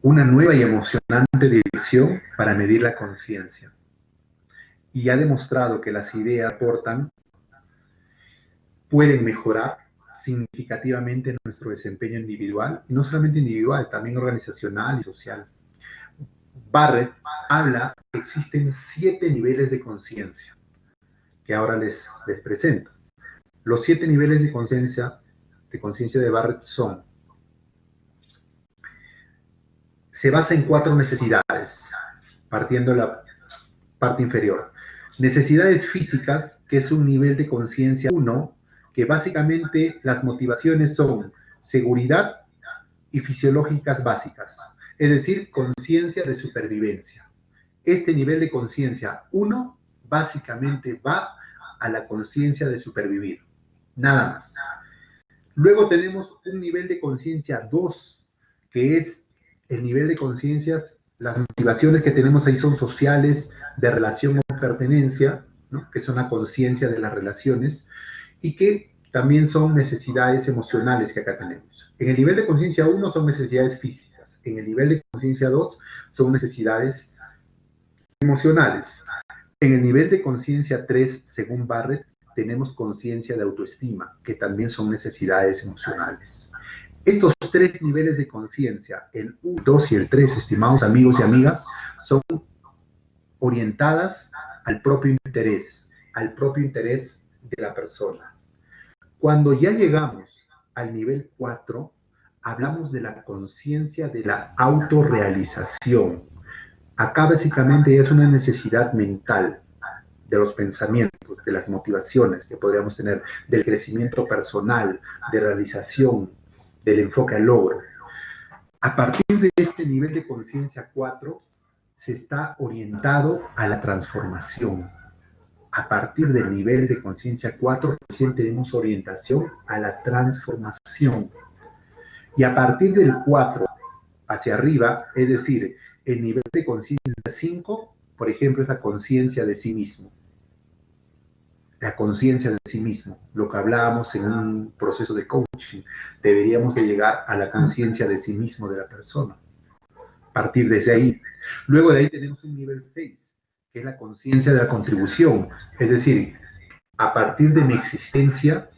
una nueva y emocionante dirección para medir la conciencia. Y ha demostrado que las ideas que aportan pueden mejorar significativamente nuestro desempeño individual, y no solamente individual, también organizacional y social. Barrett habla que existen 7 niveles de conciencia, que ahora les presento. Los 7 niveles de conciencia de Barrett son: se basa en 4 necesidades, partiendo de la parte inferior. Necesidades físicas, que es un nivel de conciencia 1, que básicamente las motivaciones son seguridad y fisiológicas básicas, es decir, conciencia de supervivencia. Este nivel de conciencia 1 básicamente va a la conciencia de supervivir, nada más. Luego tenemos un nivel de conciencia 2, que es el nivel de conciencias, las motivaciones que tenemos ahí son sociales, de relación o pertenencia, ¿no? Que son la conciencia de las relaciones, y que también son necesidades emocionales que acá tenemos. En el nivel de conciencia 1 son necesidades físicas, en el nivel de conciencia 2 son necesidades emocionales. En el nivel de conciencia 3, según Barrett, tenemos conciencia de autoestima, que también son necesidades emocionales. Estos 3 niveles de conciencia, el 1, 2 y el 3, estimados amigos y amigas, son orientadas al propio interés de la persona. Cuando ya llegamos al nivel 4, hablamos de la conciencia de la autorrealización. Acá básicamente es una necesidad mental de los pensamientos, de las motivaciones que podríamos tener, del crecimiento personal, de realización, del enfoque al logro. A partir de este nivel de conciencia 4, se está orientado a la transformación. A partir del nivel de conciencia 4, recién tenemos orientación a la transformación. Y a partir del 4 hacia arriba, es decir, el nivel de conciencia 5, por ejemplo, es la conciencia de sí mismo. La conciencia de sí mismo, lo que hablábamos en un proceso de coaching, deberíamos de llegar a la conciencia de sí mismo de la persona. Partir desde ahí. Luego de ahí tenemos un nivel 6, que es la conciencia de la contribución, es decir, a partir de mi existencia,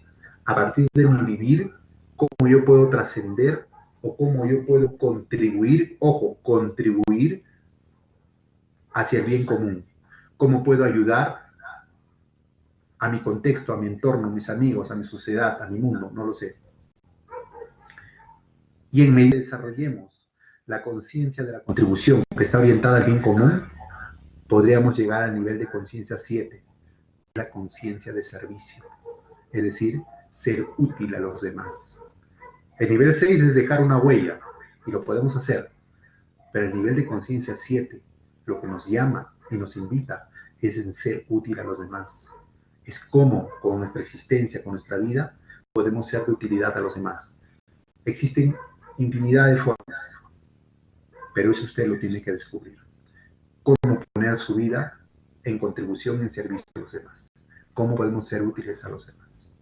a partir de mi vivir, cómo yo puedo trascender o cómo yo puedo contribuir, ojo, contribuir hacia el bien común, cómo puedo ayudar a mi contexto, a mi entorno, a mis amigos, a mi sociedad, a mi mundo, no lo sé. Y en medida que desarrollemos la conciencia de la contribución que está orientada al bien común, podríamos llegar al nivel de conciencia 7, la conciencia de servicio, es decir, ser útil a los demás. El nivel 6 es dejar una huella, y lo podemos hacer, pero el nivel de conciencia 7, lo que nos llama y nos invita, es en ser útil a los demás. Es cómo, con nuestra existencia, con nuestra vida, podemos ser de utilidad a los demás. Existen infinidad de formas, pero eso usted lo tiene que descubrir. Cómo poner su vida en contribución, en servicio a los demás. Cómo podemos ser útiles a los demás.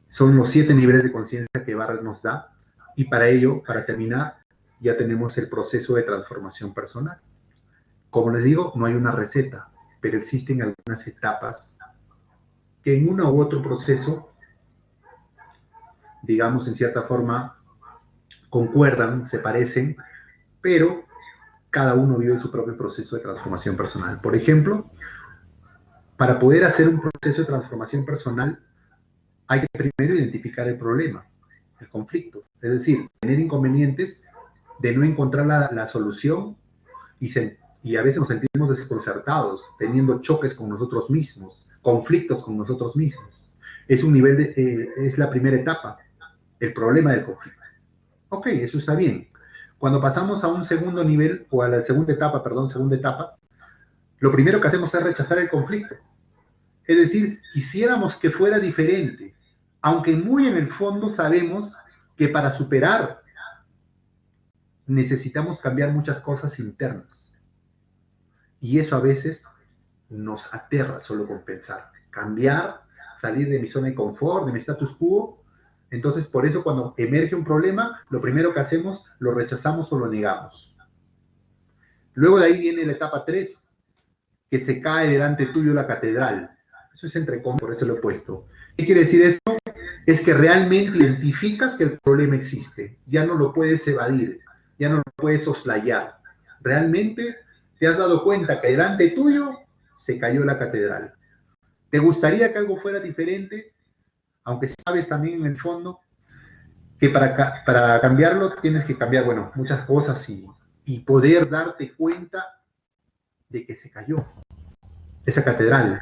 Son los 7 niveles de conciencia que Barrett nos da, y para ello, para terminar, ya tenemos el proceso de transformación personal. Como les digo, no hay una receta, pero existen algunas etapas que en uno u otro proceso, digamos en cierta forma, concuerdan, se parecen, pero cada uno vive su propio proceso de transformación personal. Por ejemplo, para poder hacer un proceso de transformación personal, hay que primero identificar el problema, el conflicto. Es decir, tener inconvenientes de no encontrar la solución y a veces nos sentimos desconcertados, teniendo choques con nosotros mismos, conflictos con nosotros mismos. Es un nivel es la primera etapa, el problema del conflicto. Ok, eso está bien. Cuando pasamos a un segundo nivel, o a la segunda etapa, lo primero que hacemos es rechazar el conflicto. Es decir, quisiéramos que fuera diferente, aunque muy en el fondo sabemos que para superar necesitamos cambiar muchas cosas internas. Y eso a veces nos aterra solo con pensar. Cambiar, salir de mi zona de confort, de mi status quo. Entonces, por eso cuando emerge un problema, lo primero que hacemos, lo rechazamos o lo negamos. Luego de ahí viene la etapa 3, que se cae delante tuyo la catedral. Eso es entre comillas, por eso lo he puesto. ¿Qué quiere decir esto? Es que realmente identificas que el problema existe. Ya no lo puedes evadir, ya no lo puedes soslayar. Realmente te has dado cuenta que delante tuyo se cayó la catedral. ¿Te gustaría que algo fuera diferente? Aunque sabes también en el fondo que para cambiarlo tienes que cambiar, bueno, muchas cosas y poder darte cuenta de que se cayó esa catedral,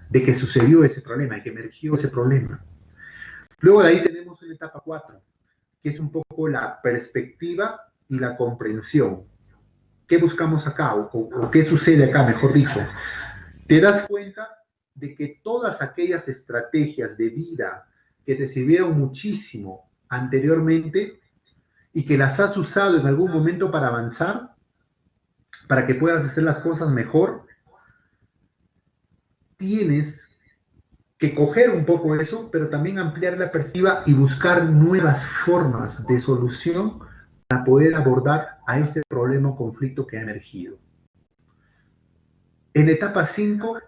de que sucedió ese problema y que emergió ese problema. Luego de ahí tenemos una etapa 4, que es un poco la perspectiva y la comprensión. ¿Qué buscamos acá o qué sucede acá, mejor dicho? Te das cuenta de que todas aquellas estrategias de vida que te sirvieron muchísimo anteriormente y que las has usado en algún momento para avanzar, para que puedas hacer las cosas mejor, tienes que coger un poco eso, pero también ampliar la perspectiva y buscar nuevas formas de solución para poder abordar a este problema o conflicto que ha emergido. En la etapa 5,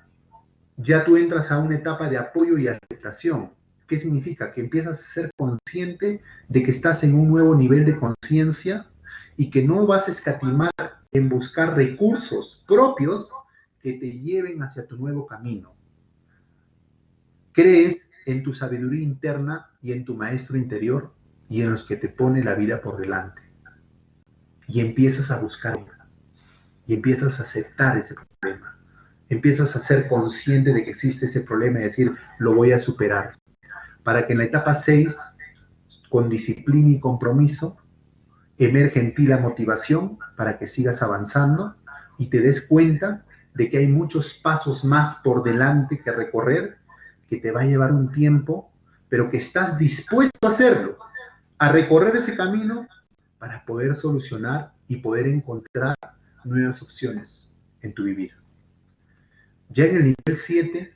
ya tú entras a una etapa de apoyo y aceptación. ¿Qué significa? Que empiezas a ser consciente de que estás en un nuevo nivel de conciencia y que no vas a escatimar en buscar recursos propios que te lleven hacia tu nuevo camino. Crees en tu sabiduría interna y en tu maestro interior y en los que te pone la vida por delante. Y empiezas a buscar y empiezas a aceptar ese problema. Empiezas a ser consciente de que existe ese problema y decir, lo voy a superar. Para que en la etapa 6, con disciplina y compromiso, emerge en ti la motivación para que sigas avanzando y te des cuenta de que hay muchos pasos más por delante que recorrer, que te va a llevar un tiempo, pero que estás dispuesto a hacerlo, a recorrer ese camino para poder solucionar y poder encontrar nuevas opciones en tu vivir. Ya en el nivel 7,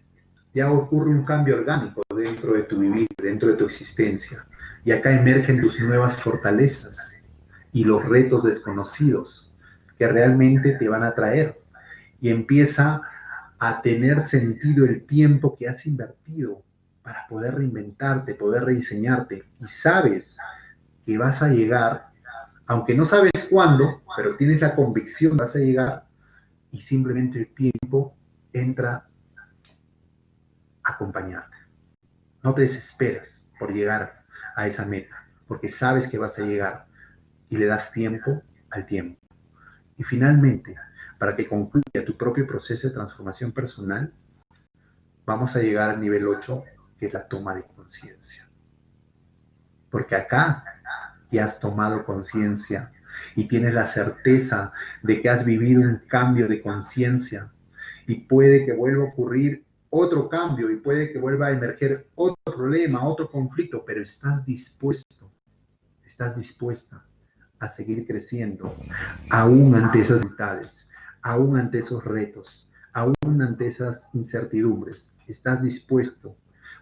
ya ocurre un cambio orgánico dentro de tu vivir, dentro de tu existencia. Y acá emergen tus nuevas fortalezas y los retos desconocidos que realmente te van a traer. Y empieza a tener sentido el tiempo que has invertido para poder reinventarte, poder rediseñarte. Y sabes que vas a llegar, aunque no sabes cuándo, pero tienes la convicción que vas a llegar y simplemente el tiempo entra a acompañarte. No te desesperas por llegar a esa meta, porque sabes que vas a llegar y le das tiempo al tiempo. Y finalmente, para que concluya tu propio proceso de transformación personal, vamos a llegar al nivel 8, que es la toma de conciencia. Porque acá ya has tomado conciencia y tienes la certeza de que has vivido un cambio de conciencia y puede que vuelva a ocurrir otro cambio y puede que vuelva a emerger otro problema, otro conflicto, pero estás dispuesta a seguir creciendo, aún ante esas dificultades, aún ante esos retos, aún ante esas incertidumbres. Estás dispuesto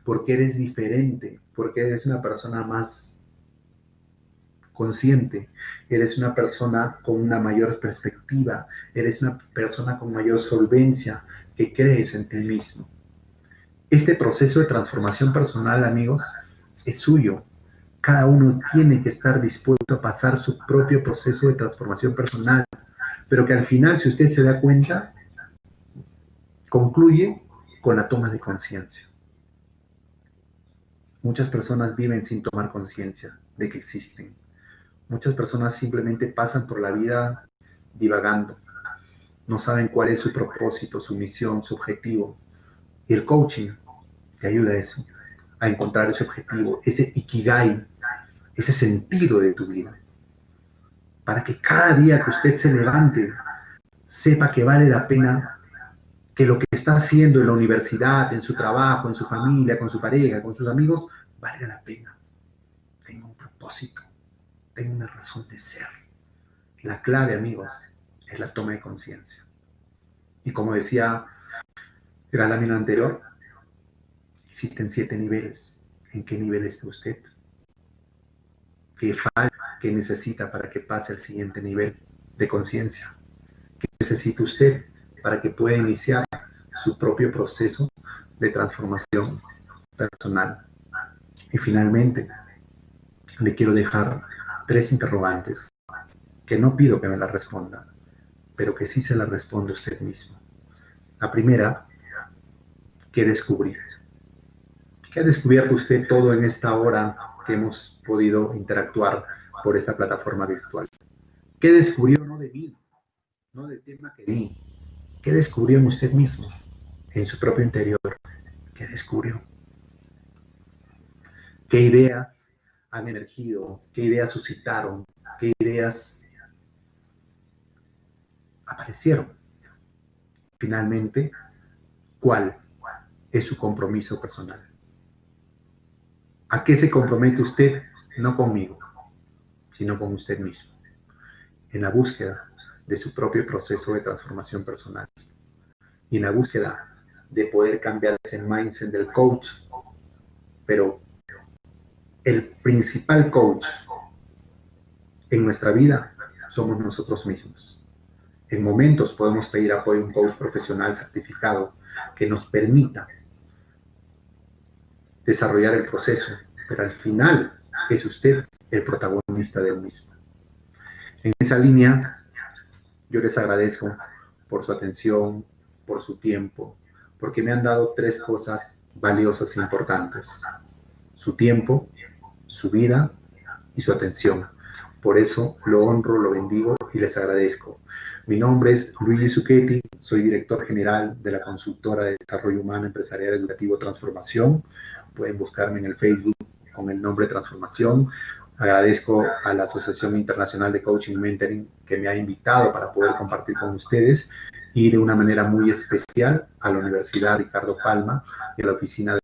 porque eres diferente, porque eres una persona más consciente, eres una persona con una mayor perspectiva, eres una persona con mayor solvencia, que crees en ti mismo. Este proceso de transformación personal, amigos, es suyo. Cada uno tiene que estar dispuesto a pasar su propio proceso de transformación personal, pero que al final, si usted se da cuenta, concluye con la toma de conciencia. Muchas personas viven sin tomar conciencia de que existen. Muchas personas simplemente pasan por la vida divagando. No saben cuál es su propósito, su misión, su objetivo. Y el coaching te ayuda a eso, a encontrar ese objetivo, ese ikigai, ese sentido de tu vida. Para que cada día que usted se levante, sepa que vale la pena, que lo que está haciendo en la universidad, en su trabajo, en su familia, con su pareja, con sus amigos, vale la pena. Tenga un propósito, tenga una razón de ser. La clave, amigos, es la toma de conciencia. Y como decía el lámina anterior, existen 7 niveles. ¿En qué nivel está usted? ¿Qué falta, qué necesita para que pase al siguiente nivel de conciencia? ¿Qué necesita usted para que pueda iniciar su propio proceso de transformación personal? Y finalmente, le quiero dejar 3 interrogantes que no pido que me las responda, pero que sí se las responde usted mismo. La primera, ¿qué descubrir? ¿Qué ha descubierto usted todo en esta hora que hemos podido interactuar por esta plataforma virtual? ¿Qué descubrió no de mí, no del tema que di? ¿Qué descubrió en usted mismo, en su propio interior? ¿Qué descubrió? ¿Qué ideas han emergido? ¿Qué ideas suscitaron? ¿Qué ideas aparecieron? Finalmente, ¿cuál es su compromiso personal? ¿A qué se compromete usted? No conmigo, sino con usted mismo, en la búsqueda de su propio proceso de transformación personal y en la búsqueda de poder cambiar ese mindset del coach. Pero el principal coach en nuestra vida somos nosotros mismos. En momentos podemos pedir apoyo a un coach profesional certificado que nos permita desarrollar el proceso, pero al final es usted el protagonista del mismo. En esa línea, yo les agradezco por su atención, por su tiempo, porque me han dado 3 cosas valiosas e importantes: su tiempo, su vida y su atención. Por eso lo honro, lo bendigo y les agradezco. Mi nombre es Luigi Zucchetti, soy director general de la consultora de desarrollo humano empresarial educativo Transformación. Pueden buscarme en el Facebook con el nombre Transformación. Agradezco a la Asociación Internacional de Coaching y Mentoring que me ha invitado para poder compartir con ustedes, y de una manera muy especial a la Universidad Ricardo Palma y a la oficina de